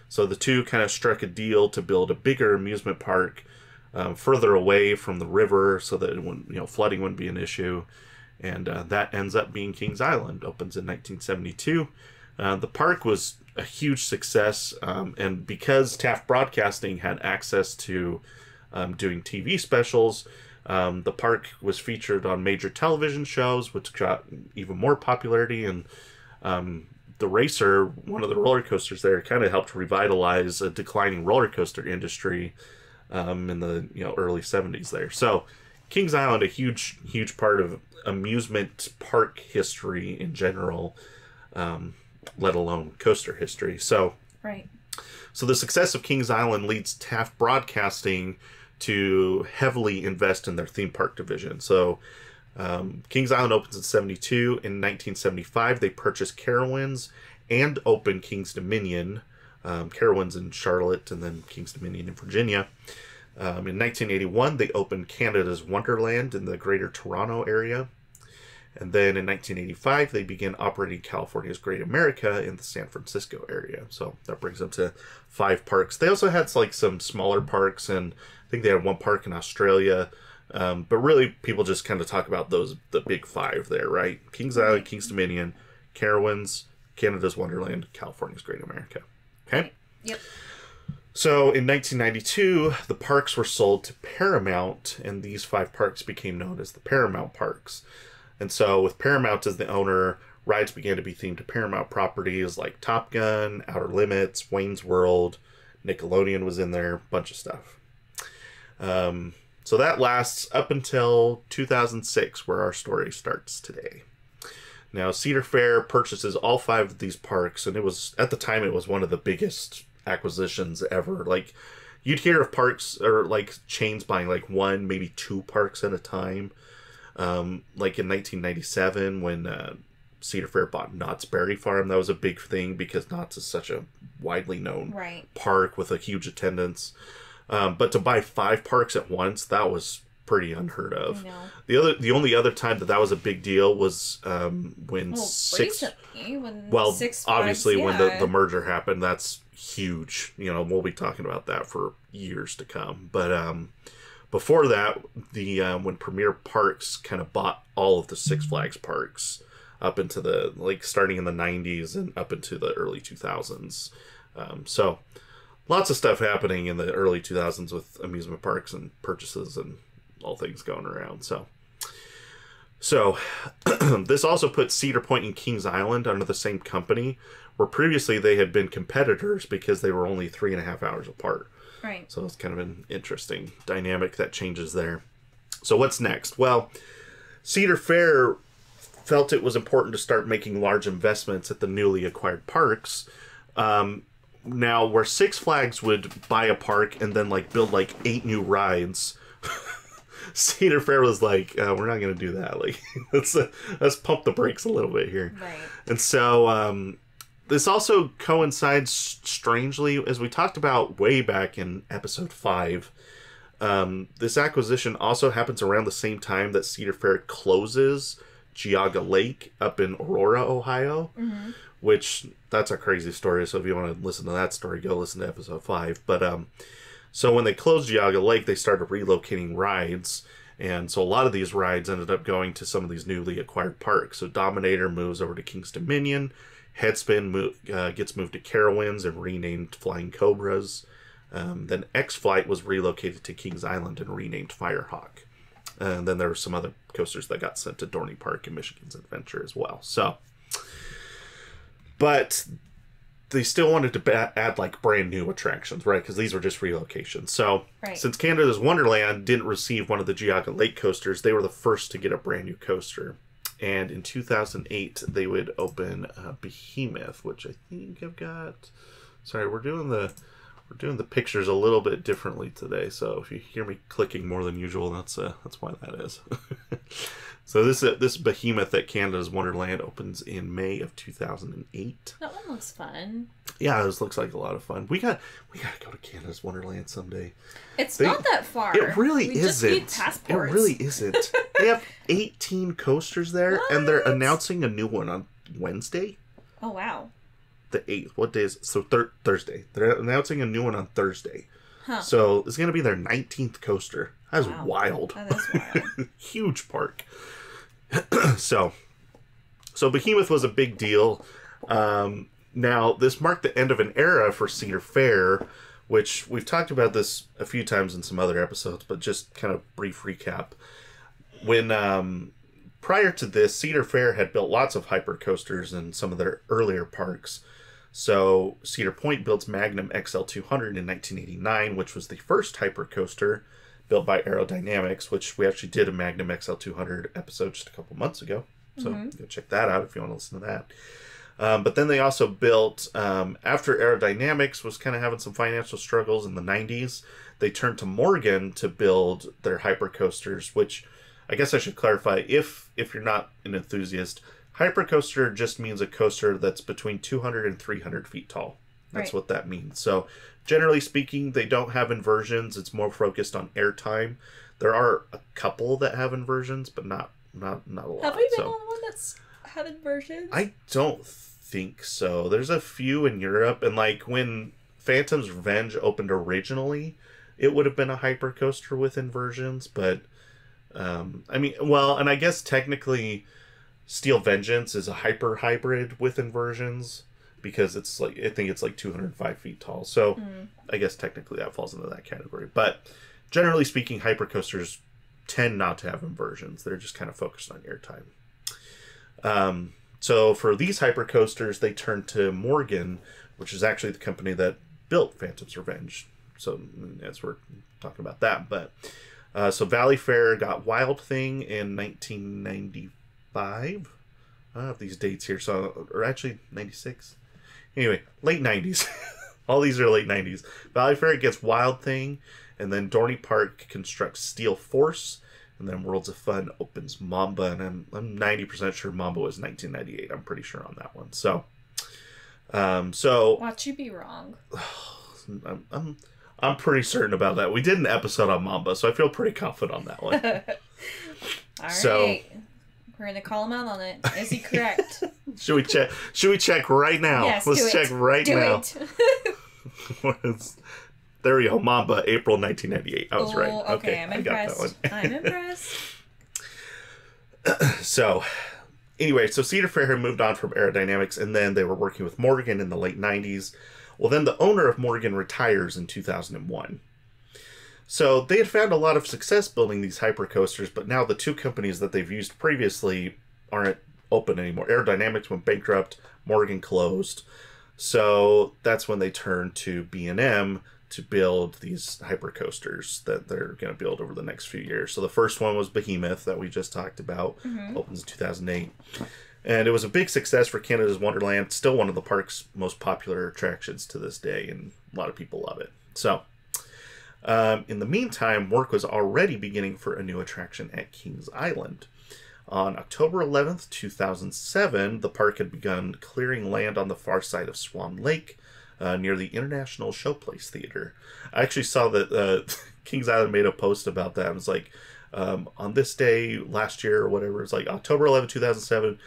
Speaker 1: So the two kind of struck a deal to build a bigger amusement park further away from the river so that flooding wouldn't be an issue. And that ends up being Kings Island. Opens in 1972. The park was a huge success, and because Taft Broadcasting had access to doing TV specials, the park was featured on major television shows, which got even more popularity. And the Racer, one of the roller coasters there, kind of helped revitalize a declining roller coaster industry in the early 70s there. So Kings Island, a huge part of amusement park history in general, let alone coaster history. So the success of Kings Island leads Taft Broadcasting to heavily invest in their theme park division. So Kings Island opens in 72. In 1975, they purchased Carowinds and opened Kings Dominion. Carowinds in Charlotte and then Kings Dominion in Virginia. In 1981, they opened Canada's Wonderland in the Greater Toronto area. And then in 1985, they began operating California's Great America in the San Francisco area. So that brings them to 5 parks. They also had like some smaller parks, and I think they had 1 park in Australia. But really, people just kind of talk about the big 5 there, right? Kings Island, Kings Dominion, Carowinds, Canada's Wonderland, California's Great America. Okay?
Speaker 2: Yep.
Speaker 1: So in 1992, the parks were sold to Paramount, and these 5 parks became known as the Paramount Parks. And so with Paramount as the owner, rides began to be themed to Paramount properties like Top Gun, Outer Limits, Wayne's World, Nickelodeon was in there, bunch of stuff. So that lasts up until 2006, where our story starts today. Now, Cedar Fair purchases all 5 of these parks, and it was, at the time, it was one of the biggest acquisitions ever. Like, you'd hear of parks, or like chains buying like 1, maybe 2 parks at a time. Like in 1997, when Cedar Fair bought Knott's Berry Farm, that was a big thing because Knott's is such a widely known park with a huge attendance. But to buy 5 parks at once, that was pretty unheard of. The only other time that was a big deal was when Six Flags, when the merger happened. That's huge. You know, we'll be talking about that for years to come. But before that, the when Premier Parks kind of bought all of the Six Flags parks up into the, like, starting in the 90s and up into the early 2000s. So lots of stuff happening in the early 2000s with amusement parks and purchases and all things going around. So this also put Cedar Point and Kings Island under the same company, where previously they had been competitors because they were only 3.5 hours apart.
Speaker 2: Right.
Speaker 1: So it's kind of an interesting dynamic that changes there. So what's next? Well, Cedar Fair felt it was important to start making large investments at the newly acquired parks. Now, where Six Flags would buy a park and then like build like 8 new rides, Cedar Fair was like, we're not going to do that. Like, let's pump the brakes a little bit here.
Speaker 2: Right.
Speaker 1: And so this also coincides strangely, as we talked about way back in episode 5. This acquisition also happens around the same time that Cedar Fair closes Geauga Lake up in Aurora, Ohio, which that's a crazy story. So if you want to listen to that story, go listen to episode 5. But so when they closed Geauga Lake, they started relocating rides. And so a lot of these rides ended up going to some of these newly acquired parks. So Dominator moves over to Kings Dominion. Headspin gets moved to Carowinds and renamed Flying Cobras. Then X-Flight was relocated to Kings Island and renamed Firehawk. And then there were some other coasters that got sent to Dorney Park and Michigan's Adventure as well. So, but they still wanted to add like brand new attractions, right? Because these were just relocations. So since Canada's Wonderland didn't receive one of the Geauga Lake coasters, they were the first to get a brand new coaster. And in 2008, they would open Behemoth, which I think I've got. Sorry, we're doing the pictures a little bit differently today. So if you hear me clicking more than usual, that's why that is. So this Behemoth at Canada's Wonderland opens in May of 2008.
Speaker 2: That one looks fun.
Speaker 1: Yeah, this looks like a lot of fun. We gotta go to Canada's Wonderland someday.
Speaker 2: It's not that far.
Speaker 1: It really isn't.
Speaker 2: Just need passports.
Speaker 1: It really isn't. They have 18 coasters there, and they're announcing a new one on Wednesday.
Speaker 2: Oh wow.
Speaker 1: The 8th. What day is it? So Thursday. They're announcing a new one on Thursday.
Speaker 2: Huh.
Speaker 1: So it's going to be their 19th coaster. That is wild.
Speaker 2: That is wild.
Speaker 1: Huge park. So Behemoth was a big deal. Now, this marked the end of an era for Cedar Fair, which we've talked about this a few times in some other episodes, but just kind of brief recap. When prior to this, Cedar Fair had built lots of hyper coasters in some of their earlier parks. So Cedar Point built Magnum XL200 in 1989, which was the first hyper coaster built by Aerodynamics, which we actually did a Magnum XL200 episode just a couple months ago. So go check that out if you want to listen to that. But then they also built, after Aerodynamics was kind of having some financial struggles in the 90s, they turned to Morgan to build their hyper coasters, which I guess I should clarify, if you're not an enthusiast, hypercoaster just means a coaster that's between 200 and 300 feet tall. That's what that means. So generally speaking, they don't have inversions. It's more focused on airtime. There are a couple that have inversions, but not not a lot.
Speaker 2: Have we been on one that's had inversions?
Speaker 1: I don't think so. There's a few in Europe, and like when Phantom's Revenge opened originally, it would have been a hypercoaster with inversions, but I mean, well, and I guess technically Steel Vengeance is a hyper hybrid with inversions because it's like, I think it's like 205 feet tall. So I guess technically that falls into that category. But generally speaking, hypercoasters tend not to have inversions. They're just kind of focused on airtime. So for these hypercoasters, they turned to Morgan, which is actually the company that built Phantom's Revenge. So as we're talking about that, but so Valley Fair got Wild Thing in 1995. I don't have these dates here, so or actually 96. Anyway, late 90s. All these are late 90s. Valley Fair gets Wild Thing, and then Dorney Park constructs Steel Force, and then Worlds of Fun opens Mamba, and I'm 90% sure Mamba was 1998. I'm pretty sure on that one. So,
Speaker 2: watch you be wrong.
Speaker 1: I'm pretty certain about that. We did an episode on Mamba, so I feel pretty confident on that one.
Speaker 2: All right. We're going to call him out on it. Is he correct?
Speaker 1: Should we check? Should we check right now?
Speaker 2: Yes,
Speaker 1: Let's check right now.
Speaker 2: Do it.
Speaker 1: There we go. Mamba, April 1998. I was right.
Speaker 2: Okay, I'm impressed. I'm impressed.
Speaker 1: So, anyway, so Cedar Fair had moved on from aerodynamics, and then they were working with Morgan in the late 90s. Well, then the owner of Morgan retires in 2001. So they had found a lot of success building these hypercoasters, but now the two companies that they've used previously aren't open anymore. Aerodynamics went bankrupt, Morgan closed. So that's when they turned to B&M to build these hypercoasters that they're going to build over the next few years. So the first one was Behemoth that we just talked about, opens in 2008. And it was a big success for Canada's Wonderland, still one of the park's most popular attractions to this day, and a lot of people love it. So, in the meantime, work was already beginning for a new attraction at Kings Island. On October 11th, 2007, the park had begun clearing land on the far side of Swan Lake, near the International Showplace Theater. I actually saw that Kings Island made a post about that. It was like, on this day last year or whatever, it's like October 11th, 2007,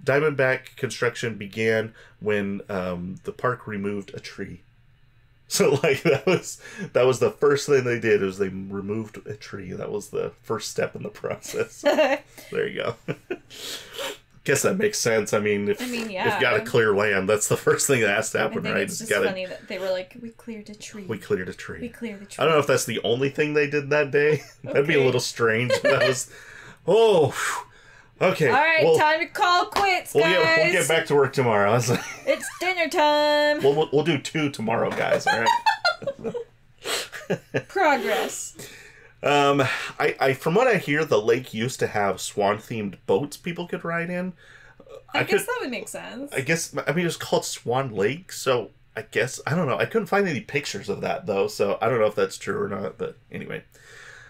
Speaker 1: Diamondback construction began when the park removed a tree. So like that was the first thing they did, was they removed a tree. That was the first step in the process. There you go. Guess that makes sense. I mean, if you got to clear land, that's the first thing that has to happen, right?
Speaker 2: It's just funny that they were like, we cleared a tree.
Speaker 1: We cleared a tree.
Speaker 2: We cleared a tree.
Speaker 1: I don't know if that's the only thing they did that day. That'd be a little strange. But that was, okay.
Speaker 2: All right, time to call quits, guys.
Speaker 1: We'll get back to work tomorrow.
Speaker 2: It's dinner time.
Speaker 1: We'll do 2 tomorrow, guys. All right.
Speaker 2: Progress.
Speaker 1: I from what I hear, the lake used to have swan-themed boats people could ride in.
Speaker 2: I guess that would make sense.
Speaker 1: I mean, it was called Swan Lake, so I guess, I don't know. I couldn't find any pictures of that, though, so I don't know if that's true or not, but anyway.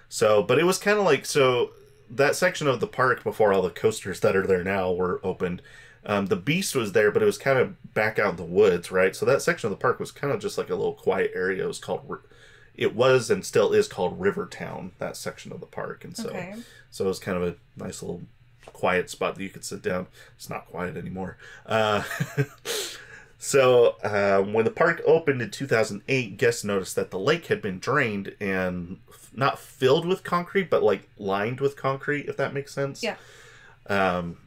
Speaker 1: So, but it was kind of like, so that section of the park before all the coasters that are there now were opened, the Beast was there, but it was kind of back out in the woods, right? So that section of the park was kind of just like a little quiet area. It was and still is called Rivertown, that section of the park. And so, so it was kind of a nice little quiet spot that you could sit down. It's not quiet anymore. So when the park opened in 2008, guests noticed that the lake had been drained and not filled with concrete, but like lined with concrete, if that makes sense. Yeah.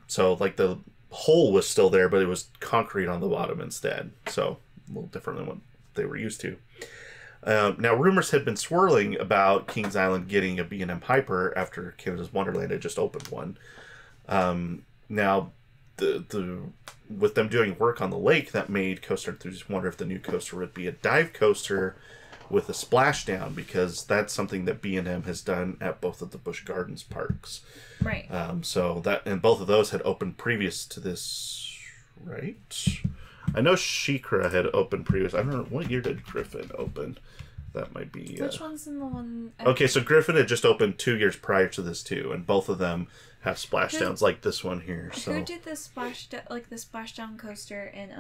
Speaker 1: So like the hole was still there, but it was concrete on the bottom instead. So a little different than what they were used to. Now, rumors had been swirling about Kings Island getting a B&M Hyper after Canada's Wonderland had just opened one. Now, with them doing work on the lake, that made coaster enthusiasts wonder if the new coaster would be a dive coaster with a splashdown, because that's something that B&M has done at both of the Busch Gardens parks.
Speaker 2: Right.
Speaker 1: So that, and both of those had opened previous to this, right? I know SheiKra had opened previous. I don't know, what year did Griffin open? That might be...
Speaker 2: Which one's in the one...
Speaker 1: Okay, so Griffin had just opened 2 years prior to this too, and both of them have splashdowns like this one here. So
Speaker 2: who did the splashdown coaster in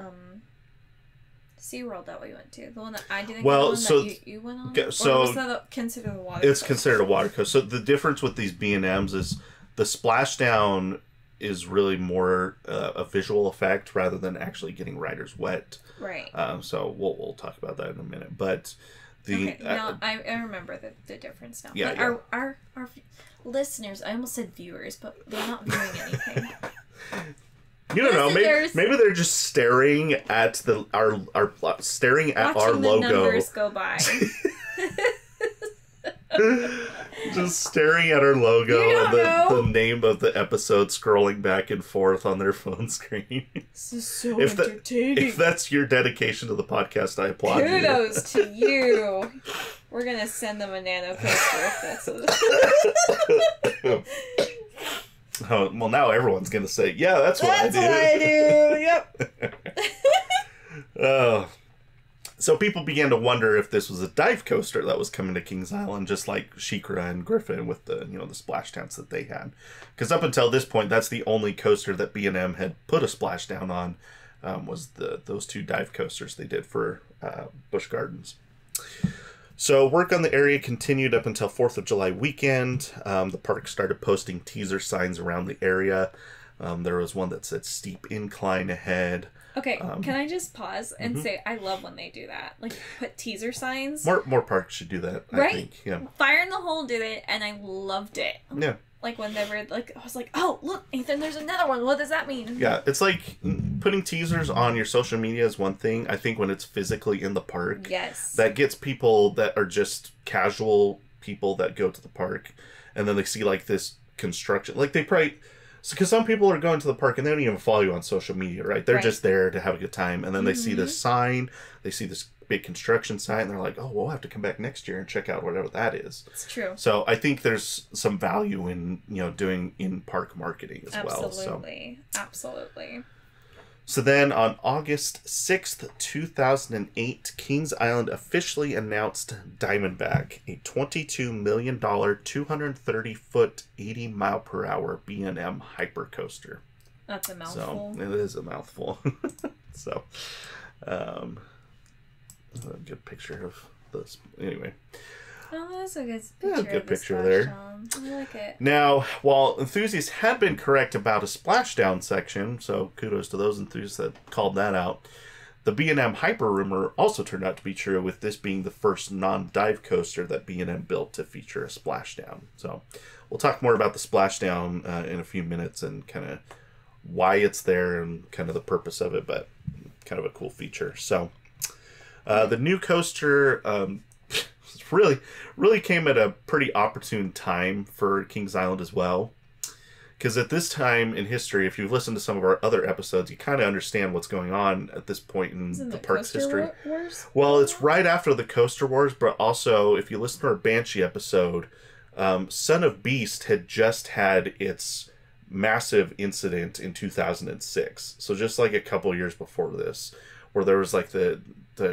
Speaker 2: SeaWorld that we went to? The one that I didn't go on, that you went on?
Speaker 1: So
Speaker 2: or was that considered a water coaster?
Speaker 1: It's considered a water coaster. So the difference with these B&Ms is The splashdown is really more a visual effect rather than actually getting riders wet.
Speaker 2: Right.
Speaker 1: So we'll talk about that in a minute. But the
Speaker 2: now I remember the difference now.
Speaker 1: Yeah,
Speaker 2: but our listeners, I almost said viewers, but they're not viewing anything.
Speaker 1: You don't know. Maybe they're just staring at our staring at our logo.
Speaker 2: Watching the numbers go by.
Speaker 1: Just staring at our logo and the name of the episode scrolling back and forth on their phone screen.
Speaker 2: This is so entertaining.
Speaker 1: If that's your dedication to the podcast, I applaud you.
Speaker 2: Kudos to you. We're going to send them a nano coaster if that's
Speaker 1: Oh, well, now everyone's going to say, yeah, that's what I do.
Speaker 2: Yep.
Speaker 1: So people began to wonder if this was a dive coaster that was coming to Kings Island, just like SheiKra and Griffin with the the splashdowns that they had. Because up until this point, that's the only coaster that B&M had put a splashdown on, was those two dive coasters they did for Busch Gardens. So work on the area continued up until 4th of July weekend. The park started posting teaser signs around the area. There was one that said steep incline ahead.
Speaker 2: Okay, can I just pause and say I love when they do that? Like, put teaser signs.
Speaker 1: More parks should do that,
Speaker 2: right?
Speaker 1: I think. Yeah.
Speaker 2: Fire in the Hole did it, and I loved it.
Speaker 1: Yeah.
Speaker 2: Like, when they were, like, I was like, oh, look, Ethan, there's another one. What does that mean?
Speaker 1: Yeah, it's like putting teasers on your social media is one thing. I think when it's physically in the park,
Speaker 2: yes,
Speaker 1: that gets people that are just casual people that go to the park, and then they see, like, this construction. Like, they probably... Because some people are going to the park and they don't even follow you on social media, right? They're just there to have a good time. And then they see this sign, they see this big construction sign, and they're like, oh, we'll have to come back next year and check out whatever that is.
Speaker 2: It's true.
Speaker 1: So I think there's some value in, doing in-park marketing as well.
Speaker 2: Absolutely. Absolutely.
Speaker 1: So then on August 6th, 2008, Kings Island officially announced Diamondback, a $22 million, 230-foot, 80-mile-per-hour B&M hypercoaster.
Speaker 2: That's a mouthful.
Speaker 1: So, it is a mouthful. So, a good picture of this. Anyway.
Speaker 2: Oh, that's a good picture.
Speaker 1: Good picture there.
Speaker 2: I like it.
Speaker 1: Now, while enthusiasts had been correct about a splashdown section, so kudos to those enthusiasts that called that out, the B&M Hyper rumor also turned out to be true, with this being the first non-dive coaster that B&M built to feature a splashdown. So we'll talk more about the splashdown in a few minutes and kind of why it's there and kind of the purpose of it, but kind of a cool feature. So the new coaster... really came at a pretty opportune time for Kings Island as well. Because at this time in history, if you've listened to some of our other episodes, you kind of understand what's going on at this point in the park's history.
Speaker 2: Wars?
Speaker 1: Well, it's right after the Coaster Wars, but also, if you listen to our Banshee episode, Son of Beast had just had its massive incident in 2006. So just like a couple years before this, where there was like the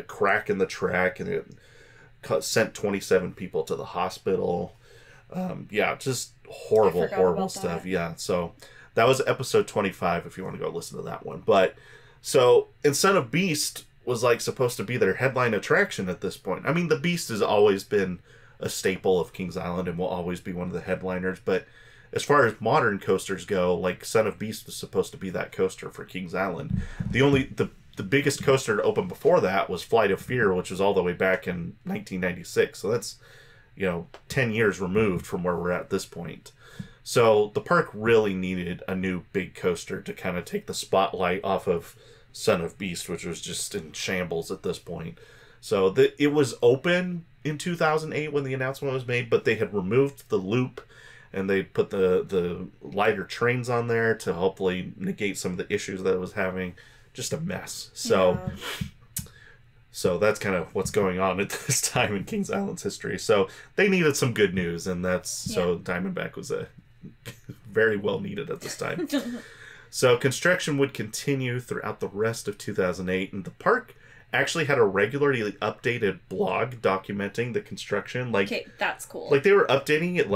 Speaker 1: crack in the track and it sent 27 people to the hospital. Just horrible stuff.
Speaker 2: That.
Speaker 1: Yeah, so that was episode 25 if you want to go listen to that one. But so, and Son of Beast was like supposed to be their headline attraction at this point. I mean, the Beast has always been a staple of Kings Island and will always be one of the headliners, but as far as modern coasters go, like Son of Beast was supposed to be that coaster for Kings Island. The biggest coaster to open before that was Flight of Fear, which was all the way back in 1996. So that's, 10 years removed from where we're at this point. So the park really needed a new big coaster to kind of take the spotlight off of Son of Beast, which was just in shambles at this point. So it was open in 2008 when the announcement was made, but they had removed the loop and they put the lighter trains on there to hopefully negate some of the issues that it was having. Just a mess. So that's kind of what's going on at this time in Kings Island's history. So they needed some good news, and so Diamondback was very well needed at this time. So construction would continue throughout the rest of 2008, and the park actually had a regularly updated blog documenting the construction.
Speaker 2: Okay, that's cool.
Speaker 1: Like they were updating it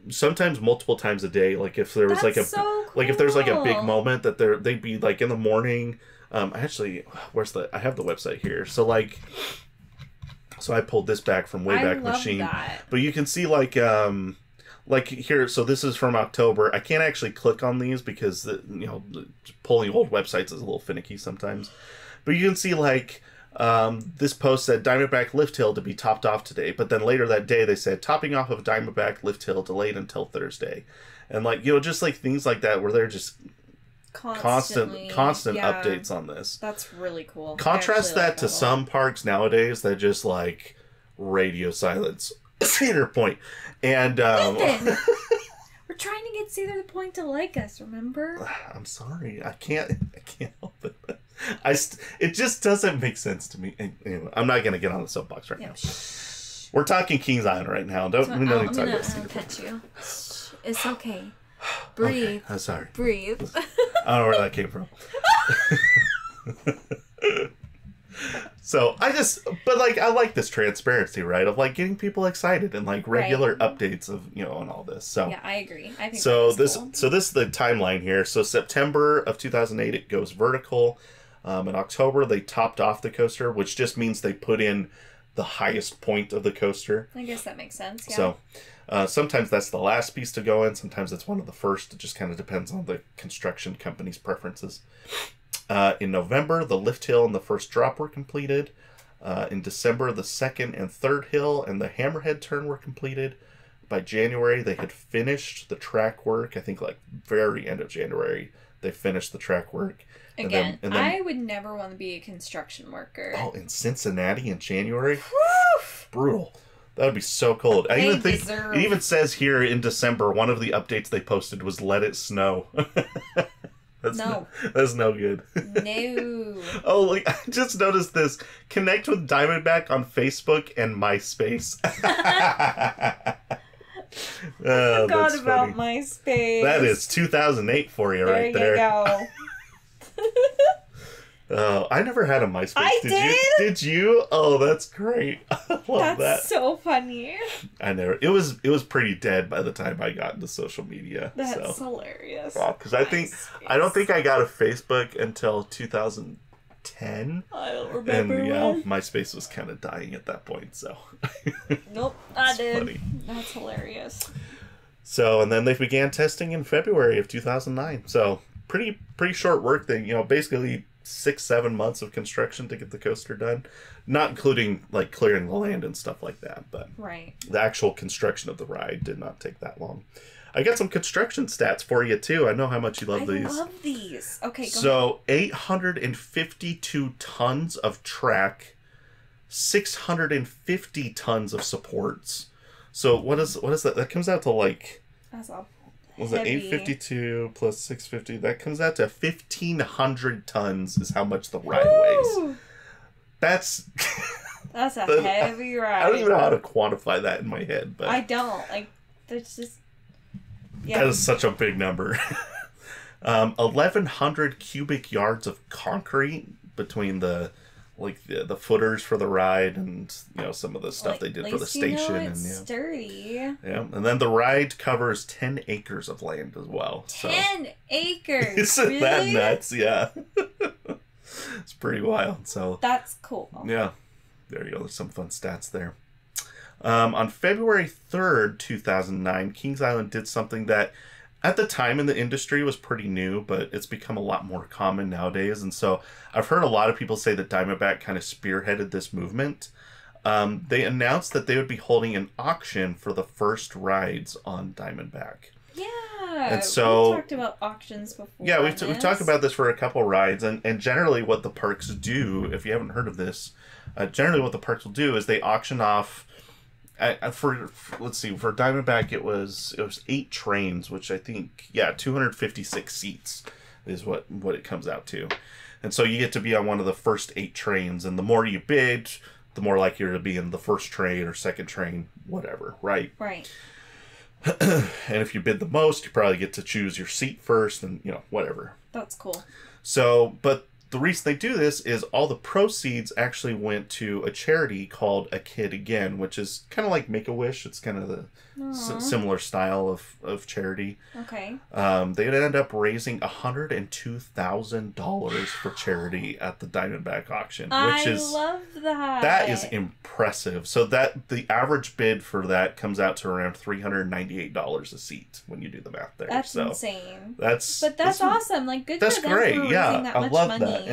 Speaker 1: sometimes multiple times a day. Like if there was
Speaker 2: cool.
Speaker 1: Like if there's like a big moment that they'd be like in the morning. I have the website here. So I pulled this back from Wayback Machine.
Speaker 2: That.
Speaker 1: But you can see like like here, so this is from October. I can't actually click on these because pulling old websites is a little finicky sometimes. But you can see like this post said Diamondback Lift Hill to be topped off today, but then later that day they said topping off of Diamondback Lift Hill delayed until Thursday, and like just like things like that where they're just constant updates on this.
Speaker 2: That's really cool.
Speaker 1: Contrast that to some parks nowadays that just like radio silence Cedar Point, and
Speaker 2: we're trying to get Cedar Point to like us. Remember?
Speaker 1: I'm sorry, I can't help it. It just doesn't make sense to me. Anyway, I'm not gonna get on the soapbox right now. We're talking Kings Island right now. We don't need to talk about Cedar Point.
Speaker 2: Pet you. It's okay. Breathe.
Speaker 1: Okay. I'm sorry.
Speaker 2: Breathe.
Speaker 1: I don't know where that came from. So but like I like this transparency, right? Of like getting people excited and like regular updates of and all this. So
Speaker 2: yeah, I agree. I think
Speaker 1: so.
Speaker 2: Cool.
Speaker 1: So this is the timeline here. So September of 2008, it goes vertical. In October, they topped off the coaster, which just means they put in the highest point of the coaster.
Speaker 2: I guess that makes sense. Yeah.
Speaker 1: So. Sometimes that's the last piece to go in. Sometimes it's one of the first. It just kind of depends on the construction company's preferences. In November, the lift hill and the first drop were completed. In December, the second and third hill and the hammerhead turn were completed. By January, they had finished the track work. I think like very end of January, they finished the track work.
Speaker 2: Again, and then, I would never want to be a construction worker.
Speaker 1: Oh, in Cincinnati in January? Woof! Brutal. That would be so cold. I even think it even says here in December, one of the updates they posted was "Let it snow." That's no good.
Speaker 2: No.
Speaker 1: Oh, like I just noticed this. Connect with Diamondback on Facebook and MySpace.
Speaker 2: I forgot about MySpace.
Speaker 1: That is 2008 for you right there.
Speaker 2: There you go.
Speaker 1: Oh, I never had a MySpace.
Speaker 2: I
Speaker 1: did. Did you? Oh, that's great. I love that.
Speaker 2: That's so funny.
Speaker 1: I never. It was pretty dead by the time I got into social media.
Speaker 2: That's hilarious.
Speaker 1: Because I don't think I got a Facebook until 2010.
Speaker 2: I don't remember.
Speaker 1: And MySpace was kind of dying at that point. So.
Speaker 2: Nope, I did.
Speaker 1: Funny.
Speaker 2: That's hilarious.
Speaker 1: So, and then they began testing in February of 2009. So pretty short work thing. Basically 6-7 months of construction to get the coaster done, not including like clearing the land and stuff like that, but the actual construction of the ride did not take that long. I got some construction stats for you too. I know how much you love these.
Speaker 2: I love these. Okay, go
Speaker 1: so ahead. 852 tons of track, 650 tons of supports. So what is that? That comes out to like,
Speaker 2: that's all.
Speaker 1: Was it 852 plus 650? That comes out to 1,500 tons is how much the ride weighs. That's
Speaker 2: a heavy ride.
Speaker 1: I don't even know how to quantify that in my head. But
Speaker 2: I don't. Like, there's just...
Speaker 1: Yeah. That is such a big number. 1,100 cubic yards of concrete between the footers for the ride and some of the stuff they did for the station.
Speaker 2: It's sturdy.
Speaker 1: Yeah, and then the ride covers 10 acres of land as well.
Speaker 2: 10 acres.
Speaker 1: Isn't really? That nuts? Yeah, it's pretty wild. So
Speaker 2: that's cool.
Speaker 1: Yeah, there you go. There's some fun stats there. On February 3rd, 2009, Kings Island did something that at the time in the industry was pretty new, but it's become a lot more common nowadays. And so I've heard a lot of people say that Diamondback kind of spearheaded this movement. They announced that they would be holding an auction for the first rides on Diamondback.
Speaker 2: Yeah.
Speaker 1: And so
Speaker 2: we talked about auctions before.
Speaker 1: Yeah, we've talked about this for a couple rides. And generally what the parks do, if you haven't heard of this, generally what the parks will do is they auction off... let's see, for Diamondback it was 8 trains, which I think 256 seats is what it comes out to. And so you get to be on one of the first 8 trains, and the more you bid, the more likely you're to be in the first train or second train, whatever, right?
Speaker 2: Right.
Speaker 1: And if you bid the most, you probably get to choose your seat first and whatever.
Speaker 2: That's cool.
Speaker 1: So, but the reason they do this is all the proceeds actually went to a charity called A Kid Again, which is kind of like Make-A-Wish. It's kind of the similar style of charity.
Speaker 2: Okay.
Speaker 1: They would end up raising $102,000 for charity at the Diamondback auction, which
Speaker 2: I love that.
Speaker 1: That is impressive. So that the average bid for that comes out to around $398 a seat when you do the math there.
Speaker 2: That's insane.
Speaker 1: That's
Speaker 2: awesome. Like, good
Speaker 1: that's
Speaker 2: for them
Speaker 1: great.
Speaker 2: for raising
Speaker 1: Yeah,
Speaker 2: that
Speaker 1: I
Speaker 2: much
Speaker 1: love
Speaker 2: money.
Speaker 1: that.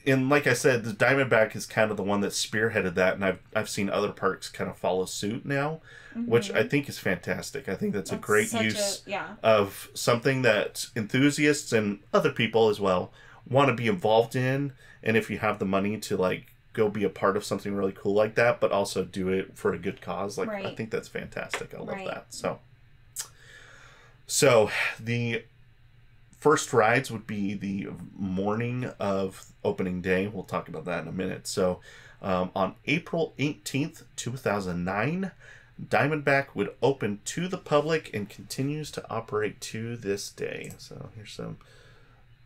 Speaker 1: And like I said, the Diamondback is kind of the one that spearheaded that, and I've seen other parks kind of follow suit now, which I think is fantastic. I think that's a great use of something that enthusiasts and other people as well want to be involved in, and if you have the money to like go be a part of something really cool like that, but also do it for a good cause, like I think that's fantastic. I love that. So the first rides would be the morning of opening day. We'll talk about that in a minute. So on April 18th, 2009, Diamondback would open to the public and continues to operate to this day. So here's some...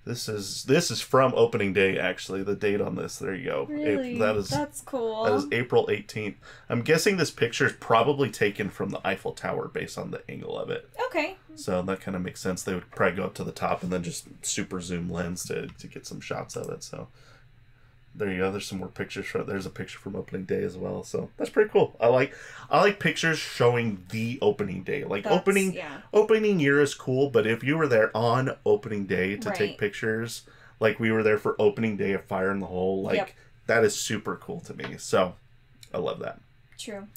Speaker 1: This is from opening day, actually. The date on this. There you go.
Speaker 2: Really? That's cool.
Speaker 1: That is April 18th. I'm guessing this picture is probably taken from the Eiffel Tower based on the angle of it.
Speaker 2: Okay.
Speaker 1: So that kind of makes sense. They would probably go up to the top and then just super zoom lens to get some shots of it. So there you go. There's some more pictures. There's a picture from opening day as well. So that's pretty cool. I like pictures showing the opening day. Like opening year is cool, but if you were there on opening day to take pictures, like we were there for opening day of Fire in the Hole, like that is super cool to me. So I love that.
Speaker 2: True.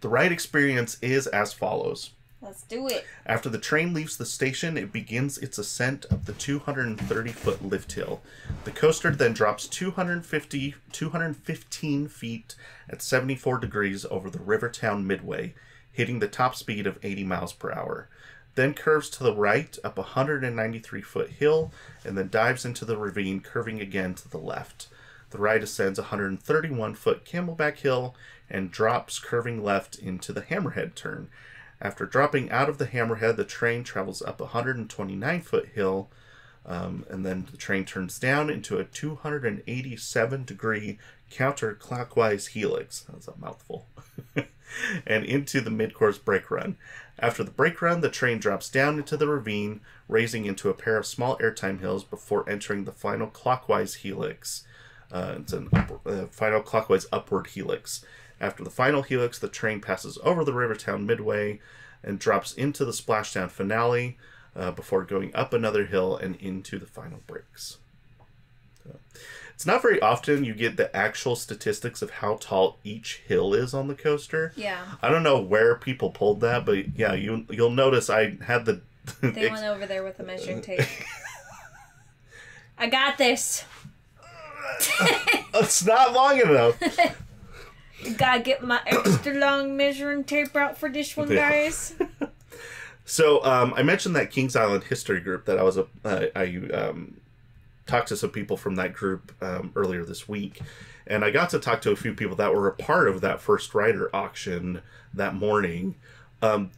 Speaker 1: The ride experience is as follows.
Speaker 2: Let's do it.
Speaker 1: After the train leaves the station, it begins its ascent of the 230-foot lift hill. The coaster then drops 215 feet at 74 degrees over the Rivertown Midway, hitting the top speed of 80 miles per hour. Then curves to the right up a 193-foot hill, and then dives into the ravine, curving again to the left. The ride ascends a 131-foot Camelback Hill and drops curving left into the Hammerhead turn. After dropping out of the Hammerhead, the train travels up a 129-foot hill, and then the train turns down into a 287-degree counterclockwise helix. That's a mouthful. And into the mid-course brake run. After the brake run, the train drops down into the ravine, raising into a pair of small airtime hills before entering the final clockwise helix. It's an final clockwise upward helix. After the final helix, the train passes over the Rivertown Midway and drops into the splashdown finale before going up another hill and into the final brakes. So, it's not very often you get the actual statistics of how tall each hill is on the coaster.
Speaker 2: Yeah.
Speaker 1: I don't know where people pulled that, but yeah, you'll notice I had the...
Speaker 2: They went over there with the measuring tape. I got this.
Speaker 1: It's not long enough.
Speaker 2: Gotta get my extra long measuring tape out for this one, guys.
Speaker 1: So, I mentioned that Kings Island history group that I talked to some people from that group earlier this week, and I got to talk to a few people that were a part of that first rider auction that morning.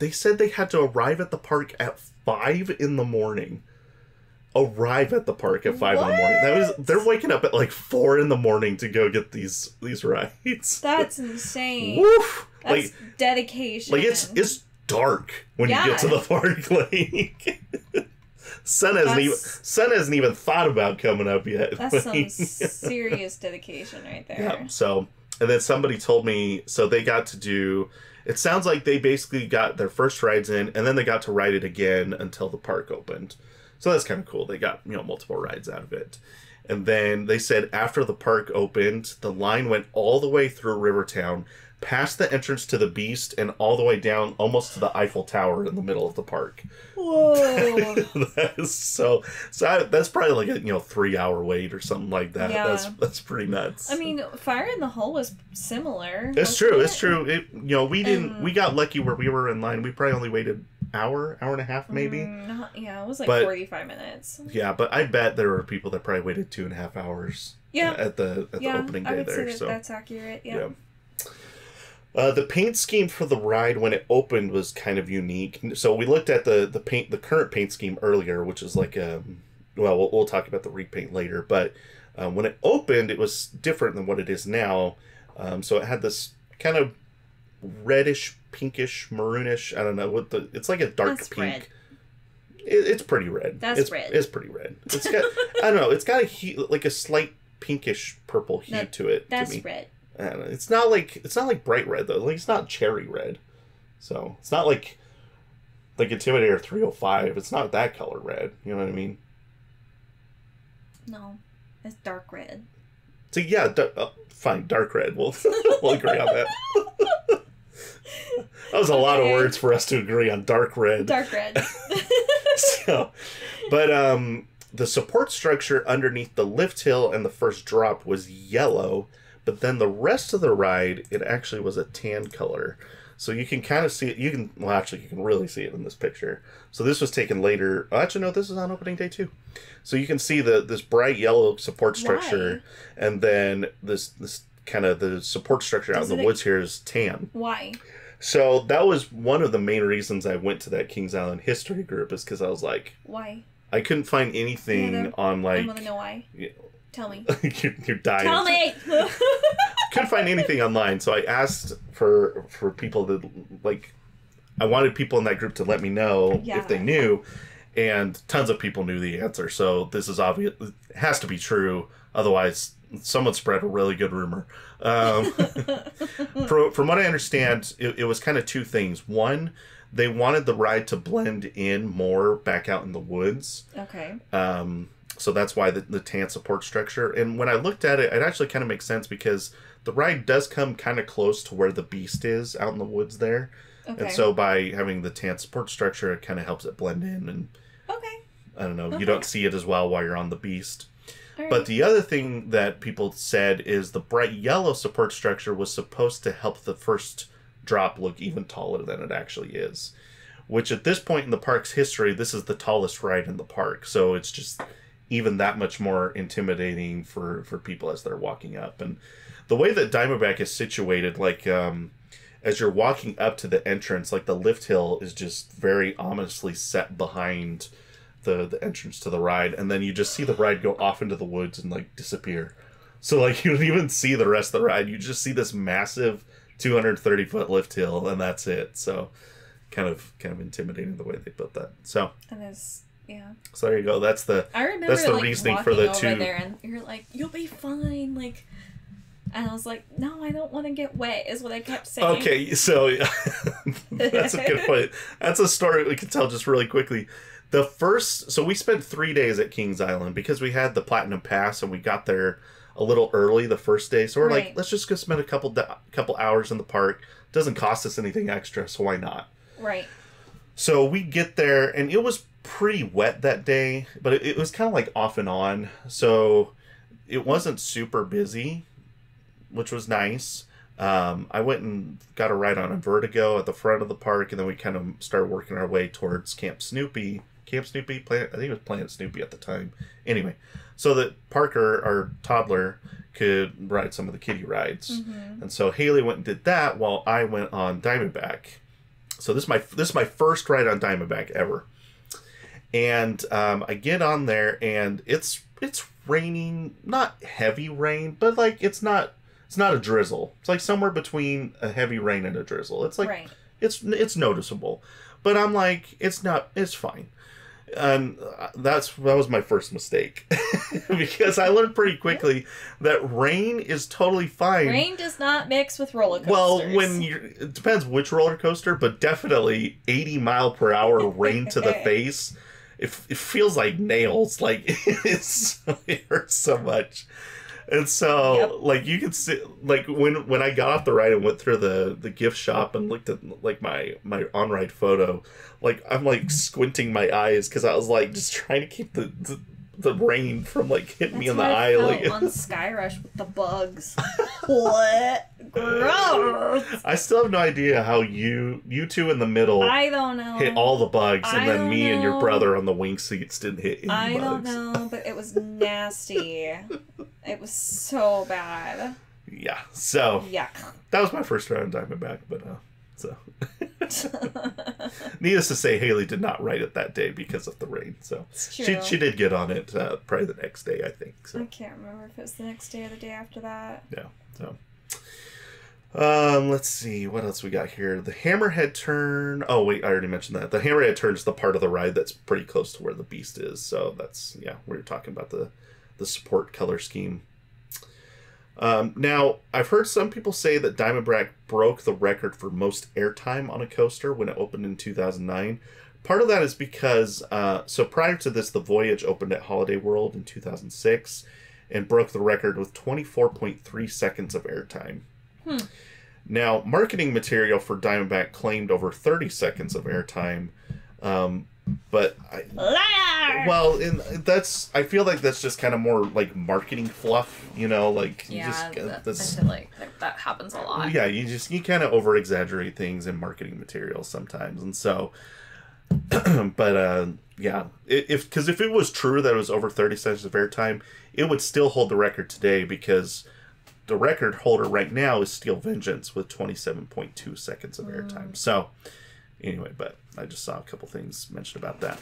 Speaker 1: They said they had to arrive at the park at 5 in the morning. Arrive at the park at 5 in the morning. They're waking up at like 4 in the morning to go get these rides.
Speaker 2: That's insane.
Speaker 1: Woof!
Speaker 2: That's dedication.
Speaker 1: Like it's dark when you get to the park. Like sun hasn't even thought about coming up yet.
Speaker 2: That's some serious dedication right there.
Speaker 1: Yeah. So, and then somebody told me, so they got to do. It sounds like they basically got their first rides in, and then they got to ride it again until the park opened. So that's kind of cool. They got, multiple rides out of it. And then they said after the park opened, the line went all the way through Rivertown, past the entrance to the Beast, and all the way down almost to the Eiffel Tower in the middle of the park.
Speaker 2: Whoa.
Speaker 1: so that's probably like a 3-hour wait or something like that.
Speaker 2: Yeah.
Speaker 1: That's pretty nuts.
Speaker 2: I mean, Fire in the Hole was similar.
Speaker 1: It's true. We got lucky where we were in line. We probably only waited hour and a half maybe.
Speaker 2: It was like 45 minutes.
Speaker 1: Yeah, but I bet there were people that probably waited 2.5 hours.
Speaker 2: Yeah.
Speaker 1: At the opening day
Speaker 2: I would
Speaker 1: there.
Speaker 2: Say that's accurate. Yeah.
Speaker 1: The paint scheme for the ride when it opened was kind of unique. So we looked at the current paint scheme earlier, which is like well, we'll talk about the repaint later, but when it opened, it was different than what it is now. So it had this kind of reddish, pinkish, maroonish. I don't know what it's like a dark
Speaker 2: That's
Speaker 1: pink.
Speaker 2: red.
Speaker 1: It's pretty red.
Speaker 2: That's red.
Speaker 1: It's pretty red. It's got I don't know. It's got a hue, like a slight pinkish purple hue to it.
Speaker 2: That's
Speaker 1: to me.
Speaker 2: red.
Speaker 1: I don't know. It's not like bright red though. Like it's not cherry red. So it's not like Intimidator 305. It's not that color red. You know what I mean?
Speaker 2: No, it's dark red.
Speaker 1: So yeah, fine, dark red. We'll agree on that. That was a lot of words for us to agree on dark red.
Speaker 2: Dark red.
Speaker 1: But the support structure underneath the lift hill and the first drop was yellow, but then the rest of the ride, it actually was a tan color. So you can kind of see it. You can really see it in this picture. So this was taken later. Oh, actually, no, this is on opening day too. So you can see this bright yellow support structure, and then this kind of the support structure out in the woods here is tan.
Speaker 2: Why?
Speaker 1: So that was one of the main reasons I went to that Kings Island history group, is because I was like,
Speaker 2: why?
Speaker 1: I couldn't find anything on like.
Speaker 2: I want to know why. Yeah. Tell me.
Speaker 1: You're dying.
Speaker 2: Tell me.
Speaker 1: Couldn't find anything online, so I asked for people to like. I wanted people in that group to let me know if they knew, and tons of people knew the answer. So this is obvious. It has to be true. Otherwise, someone spread a really good rumor. From what I understand, it was kind of two things. One, they wanted the ride to blend in more back out in the woods.
Speaker 2: Okay.
Speaker 1: So that's why the tan support structure. And when I looked at it, it actually kind of makes sense because the ride does come kind of close to where the beast is out in the woods there. Okay. And so by having the tan support structure, it kind of helps it blend in. And
Speaker 2: okay.
Speaker 1: I don't know, you don't see it as well while you're on the beast.
Speaker 2: Right.
Speaker 1: But the other thing that people said is the bright yellow support structure was supposed to help the first drop look even taller than it actually is. Which at this point in the park's history, this is the tallest ride in the park. So it's just even that much more intimidating for people as they're walking up. And the way that Diamondback is situated, like as you're walking up to the entrance, like the lift hill is just very ominously set behind the entrance to the ride, and then you just see the ride go off into the woods and like disappear. So like you don't even see the rest of the ride. You just see this massive 230-foot lift hill, and that's it. So kind of intimidating the way they built that. So
Speaker 2: and it's yeah.
Speaker 1: So there you go. That's the
Speaker 2: like,
Speaker 1: reasoning for the two.
Speaker 2: There and you're like, you'll be fine. Like, and I was like, no, I don't want to get wet. Is what I kept saying.
Speaker 1: Okay, so that's a good point. That's a story we could tell just really quickly. So we spent 3 days at Kings Island because we had the Platinum Pass and we got there a little early the first day. So we're like, let's just go spend a couple hours in the park. Doesn't cost us anything extra, so why not?
Speaker 2: Right.
Speaker 1: So we get there, and it was pretty wet that day, but it was kind of like off and on. So it wasn't super busy, which was nice. I went and got a ride on a Vertigo at the front of the park, and then we kind of started working our way towards Camp Snoopy. I think it was Planet Snoopy at the time. Anyway, so that Parker, our toddler, could ride some of the kiddie rides. Mm-hmm. And so Haley went and did that while I went on Diamondback. So this is my first ride on Diamondback ever. And I get on there, and it's raining, not heavy rain, but like it's not a drizzle. It's like somewhere between a heavy rain and a drizzle. It's like it's noticeable. But I'm like, it's fine. And that was my first mistake. Because I learned pretty quickly that rain is totally fine.
Speaker 2: Rain does not mix with roller coasters.
Speaker 1: Well, it depends which roller coaster, but definitely 80-mile-per-hour rain to the face. It feels like nails. Like it hurts so much. And so, like, you can see, like, when I got off the ride and went through the gift shop and looked at, like, my on-ride photo, like, I'm, like, squinting my eyes because I was, like, just trying to keep the rain from, like, hitting me in the eye. Like
Speaker 2: on Skyrush with the bugs. What? Gross!
Speaker 1: I still have no idea how you two in the middle
Speaker 2: I don't know.
Speaker 1: hit all the bugs, and then me and your brother on the wing seats didn't hit any bugs.
Speaker 2: I don't know, but it was nasty. It was so bad.
Speaker 1: Yeah, so
Speaker 2: yuck.
Speaker 1: That was my first ride on Diamondback, but So, needless to say, Haley did not ride it that day because of the rain. So she did get on it probably the next day, I think. So.
Speaker 2: I can't remember if it was the next day or the day after that.
Speaker 1: Yeah. So, let's see what else we got here. The hammerhead turn. Oh wait, I already mentioned that. The hammerhead turn is the part of the ride that's pretty close to where the beast is. So that's where you're talking about the support color scheme. Now, I've heard some people say that Diamondback broke the record for most airtime on a coaster when it opened in 2009. Part of that is because, so prior to this, the Voyage opened at Holiday World in 2006 and broke the record with 24.3 seconds of airtime. Now, marketing material for Diamondback claimed over 30 seconds of airtime, but I feel like that's just kind of more like marketing fluff, like
Speaker 2: I feel like that happens a lot.
Speaker 1: Yeah, you kind of over exaggerate things in marketing materials sometimes, and so, but if it was true that it was over 30 seconds of airtime, it would still hold the record today because the record holder right now is Steel Vengeance with 27.2 seconds of airtime. So. Anyway, but I just saw a couple things mentioned about that.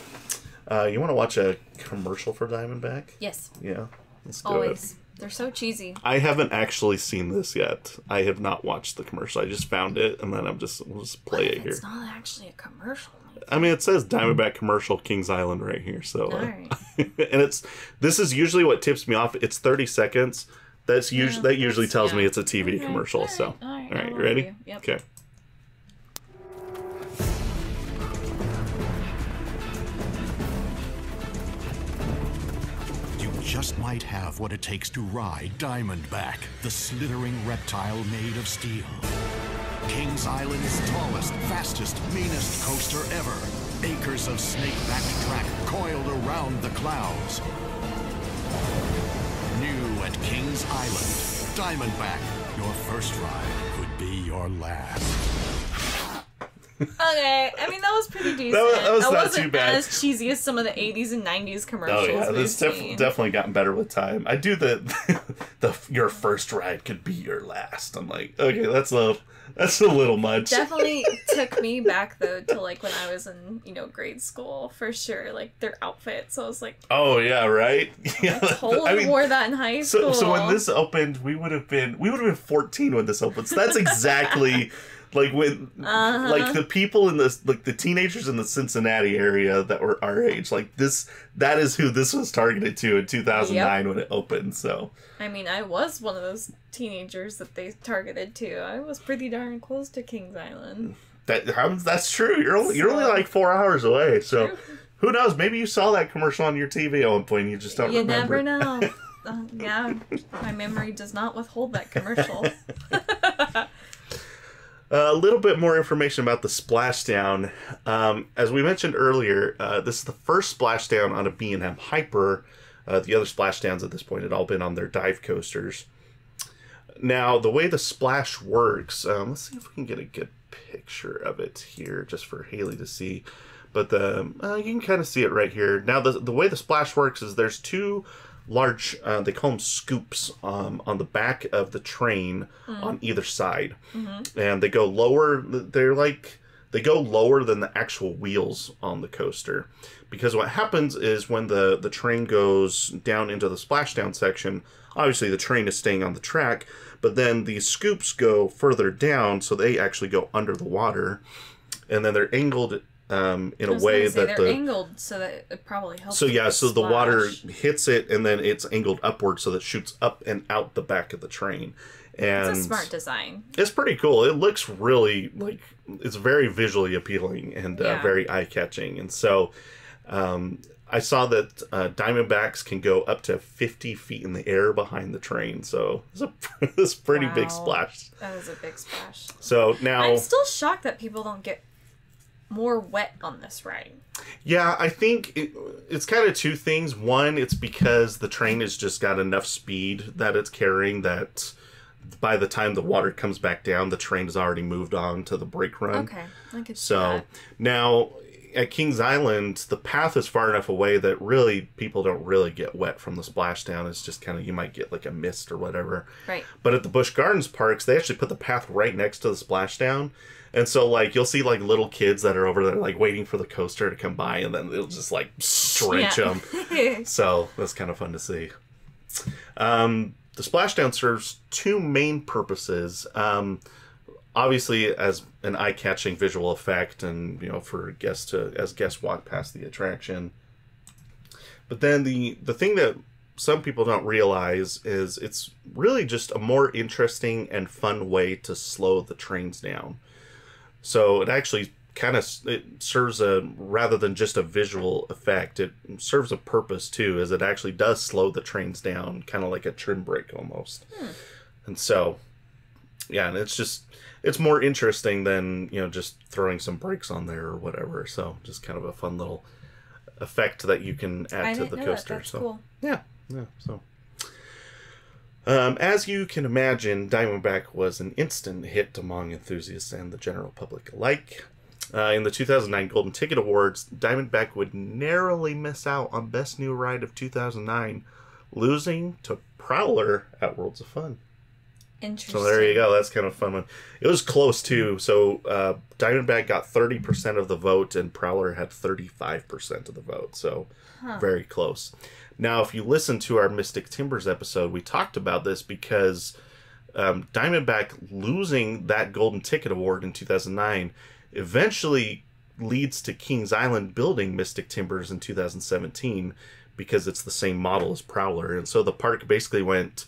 Speaker 1: You want to watch a commercial for Diamondback?
Speaker 2: Yes.
Speaker 1: Yeah, let's do
Speaker 2: Always.
Speaker 1: it.
Speaker 2: They're so cheesy.
Speaker 1: I haven't actually seen this yet. I have not watched the commercial. I just found it, and then we'll just play it here.
Speaker 2: It's not actually a commercial.
Speaker 1: I mean, it says Diamondback commercial Kings Island right here. So,
Speaker 2: all right.
Speaker 1: And this is usually what tips me off. It's 30 seconds. That usually tells me it's a TV commercial.
Speaker 2: All
Speaker 1: so,
Speaker 2: all
Speaker 1: right, you ready?
Speaker 2: You. Yep.
Speaker 1: Okay.
Speaker 3: Just might have what it takes to ride Diamondback, the slithering reptile made of steel. Kings Island's tallest, fastest, meanest coaster ever. Acres of snake-backed track coiled around the clouds. New at Kings Island, Diamondback, your first ride could be your last.
Speaker 2: Okay, I mean, that was pretty decent.
Speaker 1: That was not
Speaker 2: wasn't
Speaker 1: too bad.
Speaker 2: as cheesy as some of the 80s and 90s commercials.
Speaker 1: Oh yeah, this definitely gotten better with time. I do the your first ride could be your last. I'm like, okay, that's a little much.
Speaker 2: Definitely took me back though to like when I was in grade school for sure. Like their outfits, so I was like,
Speaker 1: oh yeah, right. Yeah,
Speaker 2: I totally wore that in high school.
Speaker 1: So when this opened, we would have been 14 when this opened. So that's exactly. Like when, like the people in this, like the teenagers in the Cincinnati area that were our age, like that is who this was targeted to in 2009 when it opened. So,
Speaker 2: I mean, I was one of those teenagers that they targeted to. I was pretty darn close to Kings Island.
Speaker 1: That's true. You're only like 4 hours away. So, true. Who knows? Maybe you saw that commercial on your TV at one point and you just don't remember.
Speaker 2: You never know. Yeah, my memory does not withhold that commercial.
Speaker 1: A little bit more information about the splashdown. As we mentioned earlier, this is the first splashdown on a B&M Hyper. The other splashdowns at this point had all been on their dive coasters. Now, the way the splash works, let's see if we can get a good picture of it here, just for Haley to see. But you can kind of see it right here. Now, the way the splash works is there's two large, they call them scoops on the back of the train on either side. And they go lower, they go lower than the actual wheels on the coaster. Because what happens is when the train goes down into the splashdown section, obviously the train is staying on the track, but then these scoops go further down, so they actually go under the water. And then they're angled in a way that
Speaker 2: they're angled so that it probably helps.
Speaker 1: So yeah, so the water hits it and then it's angled upward so that it shoots up and out the back of the train. And
Speaker 2: it's a smart design.
Speaker 1: It's pretty cool. It looks really it's very visually appealing and very eye-catching. And so I saw that Diamondbacks can go up to 50 feet in the air behind the train. So it's a pretty big splash.
Speaker 2: That is a big splash.
Speaker 1: So now
Speaker 2: I'm still shocked that people don't get more wet on this ride.
Speaker 1: Yeah, I think it's kind of two things. One, it's because the train has just got enough speed that it's carrying that by the time the water comes back down, the train has already moved on to the brake run.
Speaker 2: Okay, I could see that.
Speaker 1: Now, at Kings Island, the path is far enough away that really people don't really get wet from the splashdown. It's just kind of, you might get like a mist or whatever.
Speaker 2: Right.
Speaker 1: But at the Busch Gardens parks, they actually put the path right next to the splashdown. And so, like, you'll see, like, little kids that are over there, like, waiting for the coaster to come by, and then it'll just, like, drench them. So, that's kind of fun to see. The splashdown serves two main purposes. Obviously, as an eye-catching visual effect, and, you know, for guests as guests walk past the attraction. But then the thing that some people don't realize is it's really just a more interesting and fun way to slow the trains down. So it actually kind of, it serves rather than just a visual effect, it serves a purpose too, as it actually does slow the trains down, kind of like a trim brake almost. And so, yeah, and it's more interesting than, you know, just throwing some brakes on there or whatever. So just kind of a fun little effect that you can add to the coaster.
Speaker 2: That's
Speaker 1: so
Speaker 2: cool.
Speaker 1: yeah, so. As you can imagine, Diamondback was an instant hit among enthusiasts and the general public alike. In the 2009 Golden Ticket Awards, Diamondback would narrowly miss out on Best New Ride of 2009, losing to Prowler at Worlds of Fun.
Speaker 2: Interesting.
Speaker 1: So there you go. That's kind of a fun one. It was close, too. So Diamondback got 30% of the vote, and Prowler had 35% of the vote. So very close. Now, if you listen to our Mystic Timbers episode, we talked about this because Diamondback losing that Golden Ticket Award in 2009 eventually leads to Kings Island building Mystic Timbers in 2017 because it's the same model as Prowler. And so the park basically went,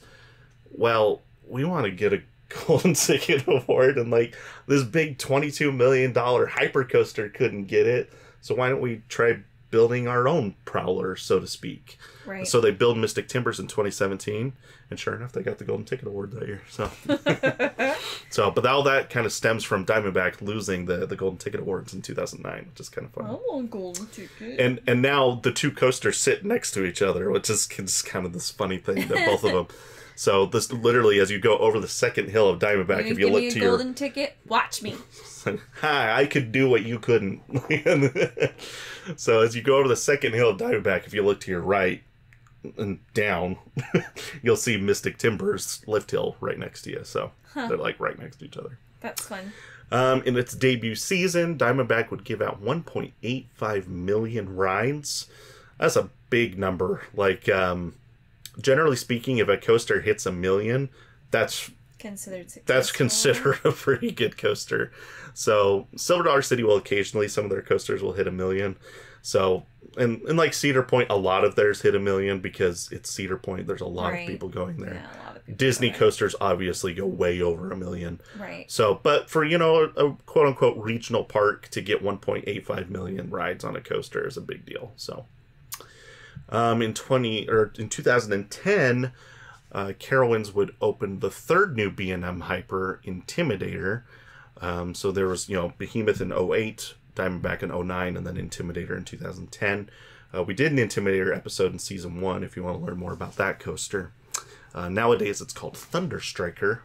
Speaker 1: well, we want to get a Golden Ticket Award, and like this big $22 million hypercoaster couldn't get it. So why don't we try building our own Prowler, so to speak?
Speaker 2: Right.
Speaker 1: So they built Mystic Timbers in 2017, and sure enough, they got the Golden Ticket Award that year. So, but all that kind of stems from Diamondback losing the Golden Ticket Awards in 2009, which is kind of fun.
Speaker 2: I want Golden Ticket.
Speaker 1: And now the two coasters sit next to each other, which is kind of this funny thing that both of them. So this literally, as you go over the second hill of Diamondback, if you look to your
Speaker 2: Golden Ticket, watch me.
Speaker 1: Hi, I could do what you couldn't. So as you go over the second hill of Diamondback, if you look to your right and down, you'll see Mystic Timbers lift hill right next to you. So they're like right next to each other.
Speaker 2: That's fun.
Speaker 1: In its debut season, Diamondback would give out 1.85 million rides. That's a big number. Like, generally speaking, if a coaster hits 1 million, that's
Speaker 2: considered successful.
Speaker 1: That's considered a pretty good coaster. So Silver Dollar City will occasionally, some of their coasters will hit 1 million. So, and like Cedar Point, a lot of theirs hit 1 million because it's Cedar Point. There's a lot of people going there.
Speaker 2: Yeah, a lot of people
Speaker 1: Disney coasters obviously go way over 1 million.
Speaker 2: Right.
Speaker 1: So, but for, you know, a quote unquote regional park to get 1.85 million rides on a coaster is a big deal. So, in 2010, Carowinds would open the third new B&M Hyper, Intimidator. So there was, you know, Behemoth in 2008, Diamondback in 2009, and then Intimidator in 2010. We did an Intimidator episode in season 1 if you want to learn more about that coaster. Nowadays it's called Thunderstriker.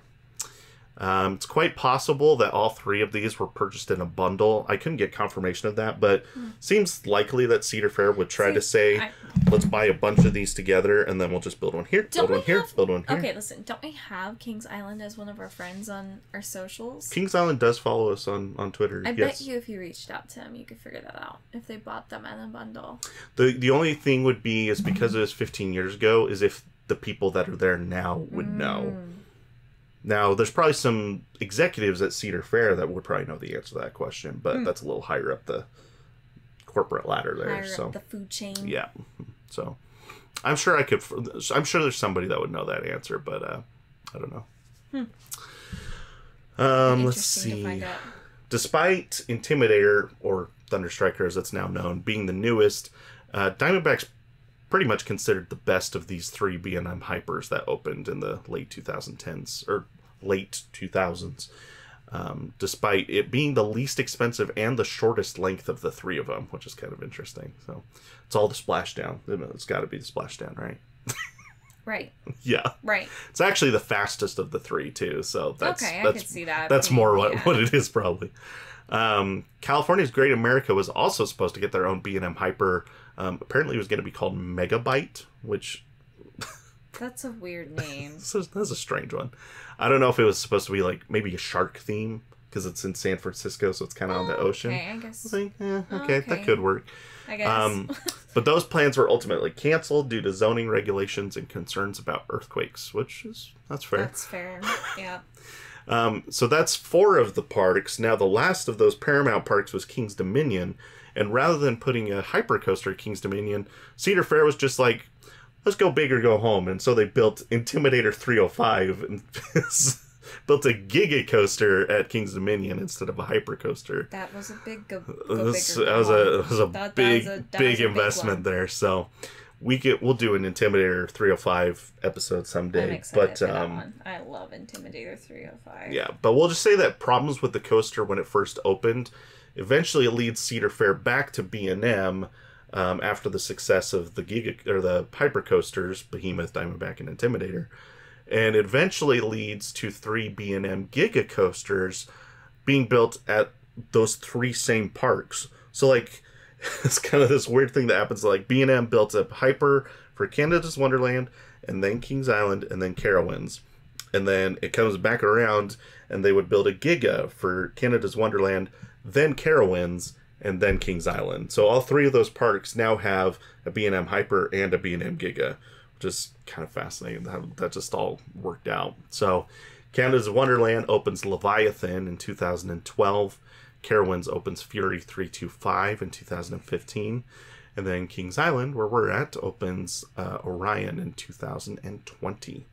Speaker 1: It's quite possible that all three of these were purchased in a bundle. I couldn't get confirmation of that, but seems likely that Cedar Fair would try to say, let's buy a bunch of these together, and then we'll just build one here, build one here, build one here.
Speaker 2: Okay, listen, don't we have Kings Island as one of our friends on our socials?
Speaker 1: Kings Island does follow us on Twitter,
Speaker 2: I bet you if you reached out to him, you could figure that out, if they bought them in a bundle.
Speaker 1: The only thing would be, is because it was 15 years ago, is if the people that are there now would know. Now, there's probably some executives at Cedar Fair that would probably know the answer to that question, but that's a little higher up the corporate ladder there.
Speaker 2: Higher up the food chain.
Speaker 1: Yeah. So, I'm sure there's somebody that would know that answer, but I don't know. Let's see. Despite Intimidator, or Thunderstriker as it's now known, being the newest, Diamondback's pretty much considered the best of these three B&M Hypers that opened in the late 2010s, or late 2000s, despite it being the least expensive and the shortest length of the three of them, which is kind of interesting. So it's all the splashdown. It's got to be the splashdown, right?
Speaker 2: Right.
Speaker 1: Yeah.
Speaker 2: Right.
Speaker 1: It's actually the fastest of the three, too. So
Speaker 2: I could see that.
Speaker 1: That's more what it is, probably. California's Great America was also supposed to get their own B&M Hyper. Apparently it was going to be called Megabyte, which...
Speaker 2: That's a weird name.
Speaker 1: That's a strange one. I don't know if it was supposed to be like maybe a shark theme, because it's in San Francisco, so it's kind of on the ocean.
Speaker 2: Okay, I guess.
Speaker 1: Okay, that could work.
Speaker 2: I guess.
Speaker 1: But those plans were ultimately canceled due to zoning regulations and concerns about earthquakes, that's fair.
Speaker 2: That's fair, yeah.
Speaker 1: So that's 4 of the parks. Now, the last of those Paramount parks was King's Dominion, and rather than putting a hypercoaster at King's Dominion, Cedar Fair was just like, let's go big or go home. And so they built Intimidator 305 and built a Giga coaster at King's Dominion instead of a hypercoaster.
Speaker 2: That was a big go
Speaker 1: That
Speaker 2: bigger.
Speaker 1: was a big investment there. So we'll do an Intimidator 305 episode someday.
Speaker 2: I'm excited for that one. I love Intimidator 305.
Speaker 1: Yeah, but we'll just say that problems with the coaster when it first opened, eventually it leads Cedar Fair back to B&M. After the success of the hypercoasters, Behemoth, Diamondback, and Intimidator, and eventually leads to 3 B&M Giga coasters being built at those 3 same parks. So like, it's kind of this weird thing that happens. Like B&M built a Hyper for Canada's Wonderland, and then Kings Island, and then Carowinds, and then it comes back around, and they would build a Giga for Canada's Wonderland, then Carowinds, and then Kings Island. So all 3 of those parks now have a B&M Hyper and a B&M Giga, which is kind of fascinating how that just all worked out. So Canada's Wonderland opens Leviathan in 2012. Carowinds opens Fury 325 in 2015. And then Kings Island, where we're at, opens Orion in 2020.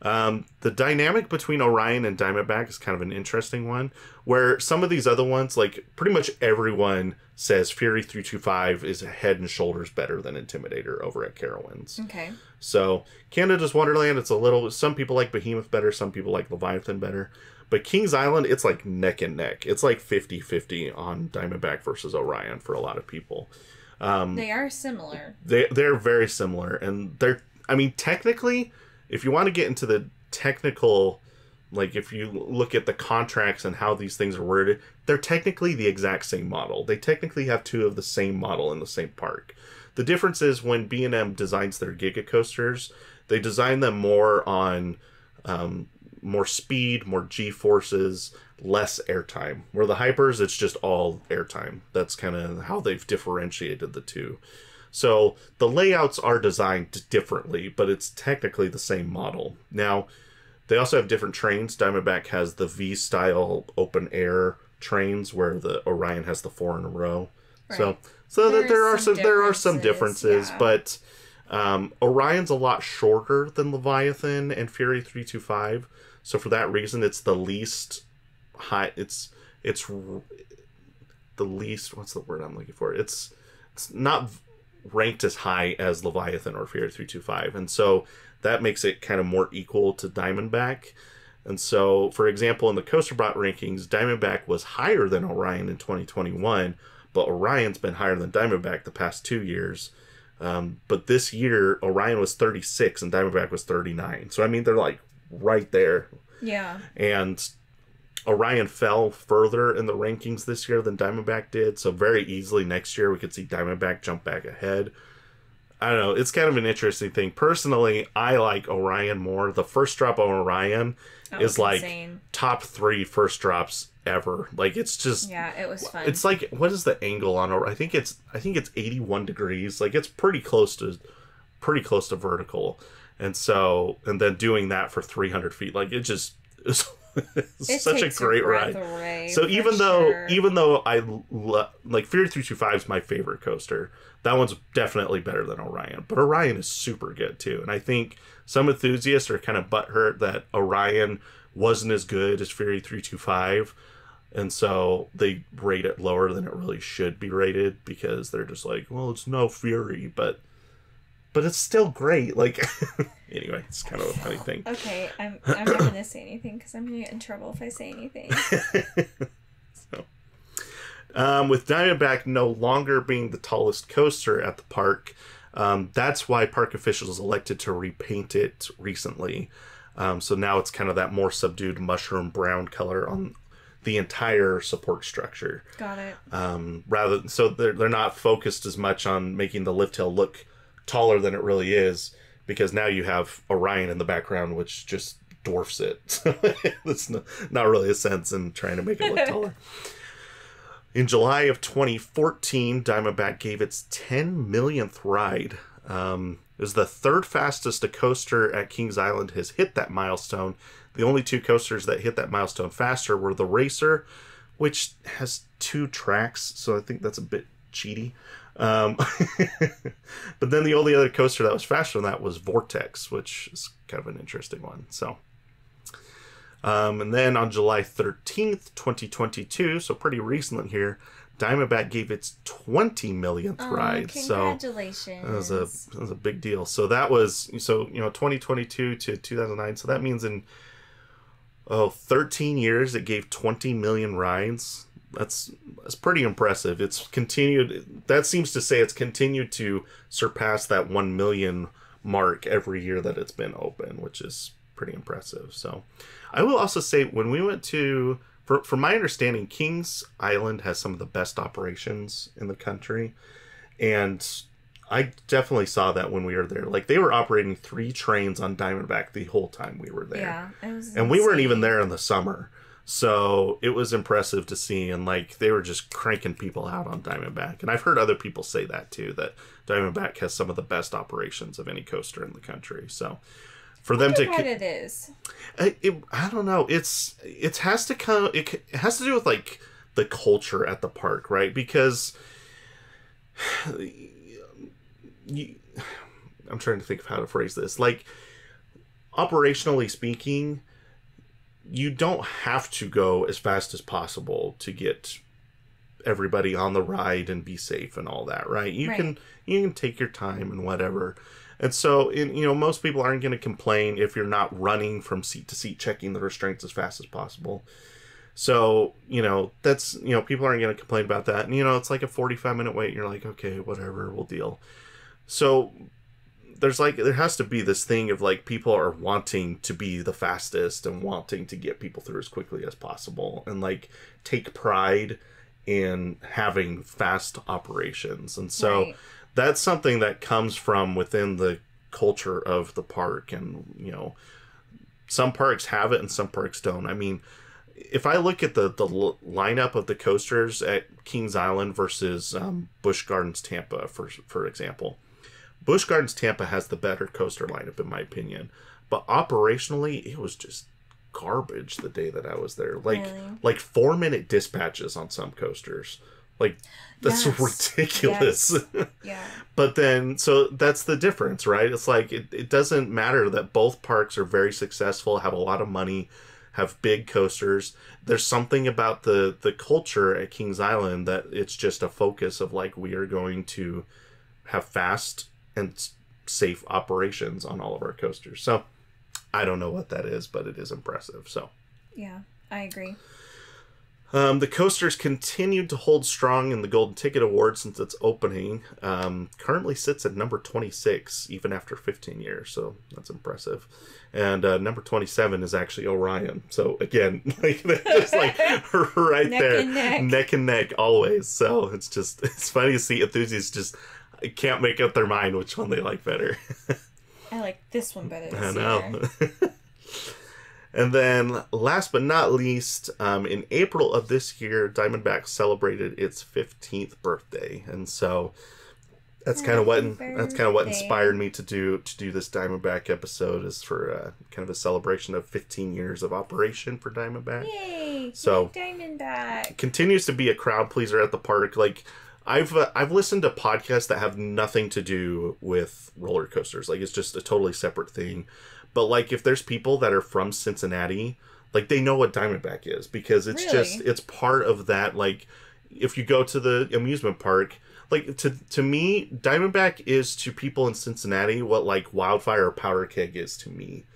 Speaker 1: The dynamic between Orion and Diamondback is kind of an interesting one, where some of these other ones, like pretty much everyone says Fury 325 is head and shoulders better than Intimidator over at Carowinds.
Speaker 2: Okay.
Speaker 1: So Canada's Wonderland, some people like Behemoth better, some people like Leviathan better. But Kings Island, it's like neck and neck. It's like 50-50 on Diamondback versus Orion for a lot of people.
Speaker 2: They are similar.
Speaker 1: They're very similar. And technically, if you want to get into the technical, like if you look at the contracts and how these things are worded, they're technically the exact same model. They technically have 2 of the same model in the same park. The difference is when B&M designs their Giga coasters, they design them more on more speed, more G-forces, less airtime. Where the Hypers, it's just all airtime. That's kind of how they've differentiated the 2. So the layouts are designed differently, but it's technically the same model. Now, they also have different trains. Diamondback has the V-style open air trains, where the Orion has the 4 in a row. Right. So there are some differences, yeah. But Orion's a lot shorter than Leviathan and Fury 325. So for that reason, it's the least high. It's the least. What's the word I'm looking for? It's not ranked as high as Leviathan or Fury 325, and so that makes it kind of more equal to Diamondback. And so, for example, in the CoasterBot rankings, Diamondback was higher than Orion in 2021, but Orion's been higher than Diamondback the past 2 years. But this year, Orion was 36 and Diamondback was 39. So, I mean, they're like right there.
Speaker 2: Yeah.
Speaker 1: And Orion fell further in the rankings this year than Diamondback did, so very easily next year we could see Diamondback jump back ahead. I don't know, it's kind of an interesting thing. Personally, I like Orion more. The first drop on Orion is like insane. Top 3 first drops ever. Like, it's just... Yeah,
Speaker 2: it was fun.
Speaker 1: It's like, what is the angle on Orion? I think it's 81 degrees. Like, it's pretty close to vertical. And then doing that for 300 feet, like, it just... It's such a great ride. So even though I like Fury 325 is my favorite coaster, that one's definitely better than Orion. But Orion is super good too, and I think some enthusiasts are kind of butthurt that Orion wasn't as good as Fury 325, and so they rate it lower than it really should be rated, because they're just like, well, it's no Fury, but it's still great. Like, anyway, it's kind of a funny thing.
Speaker 2: Okay, I'm not going to say anything because I'm going to get in trouble if I say anything.
Speaker 1: With Diamondback no longer being the tallest coaster at the park, That's why park officials elected to repaint it recently. So now it's kind of that more subdued mushroom brown color on the entire support structure.
Speaker 2: Got it.
Speaker 1: So they're not focused as much on making the lift hill look taller than it really is, because now you have Orion in the background, which just dwarfs it. So it's not really a sense in trying to make it look taller. In July of 2014, Diamondback gave its 10 millionth ride. It was the third fastest a coaster at Kings Island has hit that milestone. The only two coasters that hit that milestone faster were the Racer, which has 2 tracks, so I think that's a bit cheaty. But then the only other coaster that was faster than that was Vortex, which is kind of an interesting one. So, and then on July 13th, 2022, so pretty recently here, Diamondback gave its 20 millionth ride.
Speaker 2: Congratulations.
Speaker 1: So that was a big deal. So that was, 2022 to 2009. So that means in 13 years it gave 20 million rides. That's pretty impressive. It's continued. That seems to say it's continued to surpass that 1 million mark every year that it's been open, which is pretty impressive. So I will also say, when we went to, from my understanding, Kings Island has some of the best operations in the country. And I definitely saw that when we were there. Like, they were operating 3 trains on Diamondback the whole time we were there.
Speaker 2: Yeah, it was
Speaker 1: and we weren't even there in the summer. So it was impressive to see. And, like, they were just cranking people out on Diamondback. And I've heard other people say that, too, that Diamondback has some of the best operations of any coaster in the country. So for them to...
Speaker 2: what it is.
Speaker 1: I don't know. It has to do with, like, the culture at the park, right? Because... I'm trying to think of how to phrase this. Like, operationally speaking, you don't have to go as fast as possible to get everybody on the ride and be safe and all that, right? You can take your time and whatever. And so, most people aren't going to complain if you're not running from seat to seat, checking the restraints as fast as possible. So, that's, people aren't going to complain about that. And, it's like a 45-minute wait. You're like, okay, whatever, we'll deal. So there has to be this thing of, like, people are wanting to be the fastest and wanting to get people through as quickly as possible and, like, take pride in having fast operations. And so that's something that comes from within the culture of the park. And, some parks have it and some parks don't. I mean, if I look at the lineup of the coasters at Kings Island versus Busch Gardens Tampa, for example, Busch Gardens Tampa has the better coaster lineup, in my opinion. But operationally, it was just garbage the day that I was there. Like 4-minute dispatches on some coasters. Like, that's ridiculous.
Speaker 2: Yes. Yeah.
Speaker 1: But then, so that's the difference, right? It's like, it doesn't matter that both parks are very successful, have a lot of money, have big coasters. There's something about the culture at Kings Island that it's just a focus of, like, we are going to have fast and safe operations on all of our coasters. So I don't know what that is, but it is impressive. So
Speaker 2: yeah, I agree.
Speaker 1: The coasters continued to hold strong in the Golden Ticket Award since its opening. Currently sits at number 26, even after 15 years. So that's impressive. And number 27 is actually Orion. So again, like, they're just like right there, neck and neck always. So it's funny to see enthusiasts just can't make up their mind which one they like better.
Speaker 2: I like this one better.
Speaker 1: I know. And then, last but not least, in April of this year, Diamondback celebrated its 15th birthday, and so that's kind of what inspired me to do this Diamondback episode, is for kind of a celebration of 15 years of operation for Diamondback.
Speaker 2: Yay!
Speaker 1: So
Speaker 2: Diamondback
Speaker 1: continues to be a crowd pleaser at the park. Like, I've listened to podcasts that have nothing to do with roller coasters. Like, it's just a totally separate thing. But, like, if there's people that are from Cincinnati, like, they know what Diamondback is, because it's it's part of that. Like, if you go to the amusement park, like, to me, Diamondback is to people in Cincinnati what, like, Wildfire or Powder Keg is to me.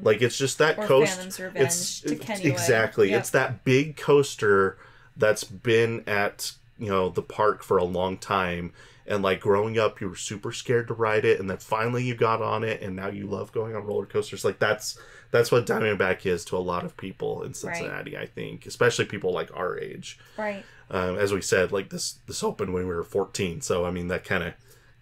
Speaker 1: Like, it's just that coaster.
Speaker 2: Phantom's Revenge to Kenny
Speaker 1: exactly.
Speaker 2: Yep.
Speaker 1: It's that big coaster that's been at, the park for a long time. and like growing up you were super scared to ride it, and then finally you got on it and now you love going on roller coasters. Like that's what Diamondback is to a lot of people in Cincinnati, I think, especially people like our age.
Speaker 2: Right.
Speaker 1: As we said, like this opened when we were 14, so I mean that kind of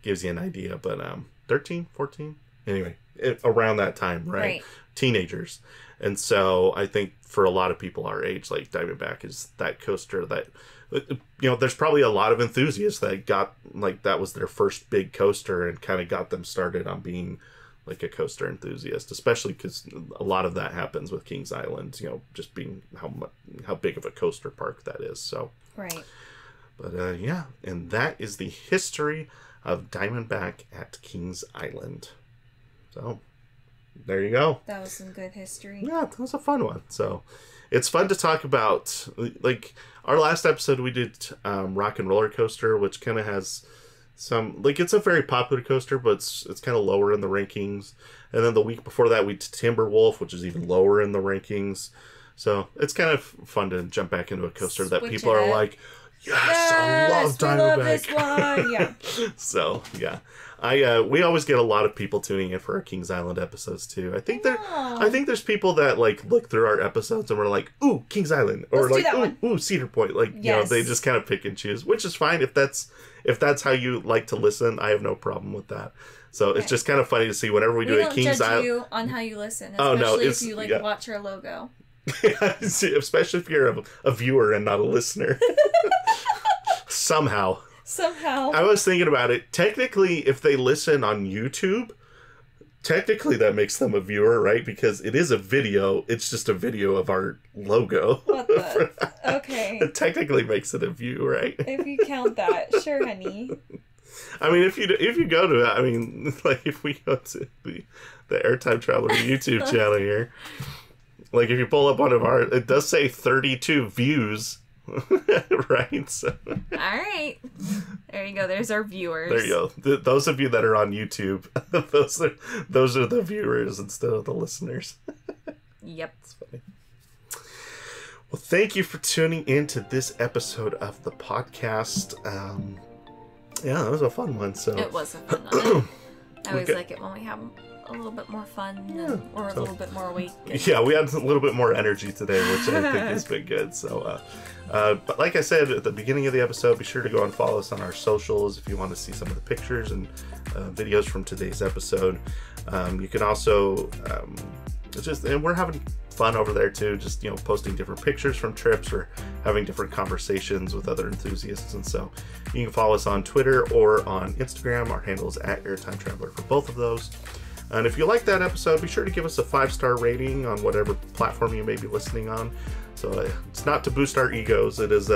Speaker 1: gives you an idea. But 13, 14, anyway, around that time, right? Teenagers. And so I think for a lot of people our age, like Diamondback is that coaster that, you know, there's probably a lot of enthusiasts that got, like, that was their first big coaster and kind of got them started on being like a coaster enthusiast, especially because a lot of that happens with Kings Island, you know, just being how big of a coaster park that is. So,
Speaker 2: right.
Speaker 1: But yeah, and that is the history of Diamondback at Kings Island. So there you go.
Speaker 2: That was some good history.
Speaker 1: Yeah, that was a fun one. So it's fun to talk about. Like our last episode, we did Rock and Roller Coaster, which kind of has some, like, it's a very popular coaster, but it's kind of lower in the rankings. And then the week before that, we did Timberwolf, which is even lower in the rankings. So it's kind of fun to jump back into a coaster that people are like, yes, I love Diamondback.
Speaker 2: Love this one. Yeah.
Speaker 1: So yeah, we always get a lot of people tuning in for our Kings Island episodes too. I think there's people that like look through our episodes and we're like, ooh, Kings Island, or
Speaker 2: Let's
Speaker 1: like ooh, Cedar Point. Like, you know, they just kind of pick and choose, which is fine if that's how you like to listen. I have no problem with that. So it's just kind of funny to see whenever we do a Kings Island.
Speaker 2: We don't judge you on how you listen, especially if you like watch our logo.
Speaker 1: Especially if you're a viewer and not a listener. Somehow. I was thinking about it. Technically, if they listen on YouTube, technically that makes them a viewer, right? Because it is a video. It's just a video of our logo.
Speaker 2: What the? Okay.
Speaker 1: It technically makes it a view, right?
Speaker 2: If you count that. Sure, honey.
Speaker 1: I mean, if you go to it, I mean, like if we go to the airtimetraveler YouTube channel here, like if you pull up one of our, it does say 32 views. Right, so.
Speaker 2: All right, there you go. There's our viewers.
Speaker 1: There you go. Those of you that are on YouTube, those are the viewers instead of the listeners.
Speaker 2: Yep.
Speaker 1: That's funny. Well, thank you for tuning in to this episode of the podcast. Yeah, that was a fun one. So
Speaker 2: it was a fun one. I always like it when we have a little bit more fun or a little bit more awake.
Speaker 1: Yeah, we had a little bit more energy today, which I think has been good. So, but like I said at the beginning of the episode, be sure to go and follow us on our socials if you want to see some of the pictures and videos from today's episode. You can also and we're having fun over there too, just, you know, posting different pictures from trips or having different conversations with other enthusiasts. And so you can follow us on Twitter or on Instagram. Our handle is @airtimetraveler for both of those. And if you like that episode, be sure to give us a 5-star rating on whatever platform you may be listening on. So it's not to boost our egos. It is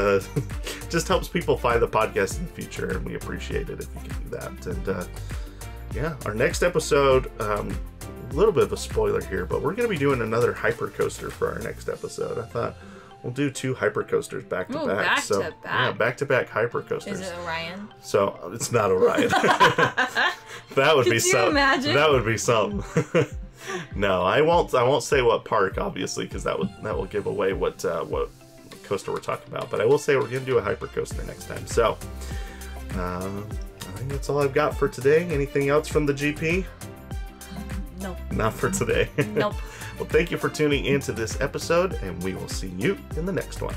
Speaker 1: just helps people find the podcast in the future, and we appreciate it if you can do that. And yeah, our next episode, a little bit of a spoiler here, but we're going to be doing another hypercoaster for our next episode. I thought we'll do 2 hypercoasters back to back. So yeah, back to back hypercoasters.
Speaker 2: Is it Orion?
Speaker 1: So it's not Orion. That would be something.
Speaker 2: Imagine?
Speaker 1: That would be something. No, I won't say what park, obviously, because that will give away what coaster we're talking about. But I will say we're going to do a hypercoaster next time. So I think that's all I've got for today. Anything else from the GP?
Speaker 2: Nope.
Speaker 1: Not for today.
Speaker 2: Nope.
Speaker 1: Well, thank you for tuning in to this episode, and we will see you in the next one.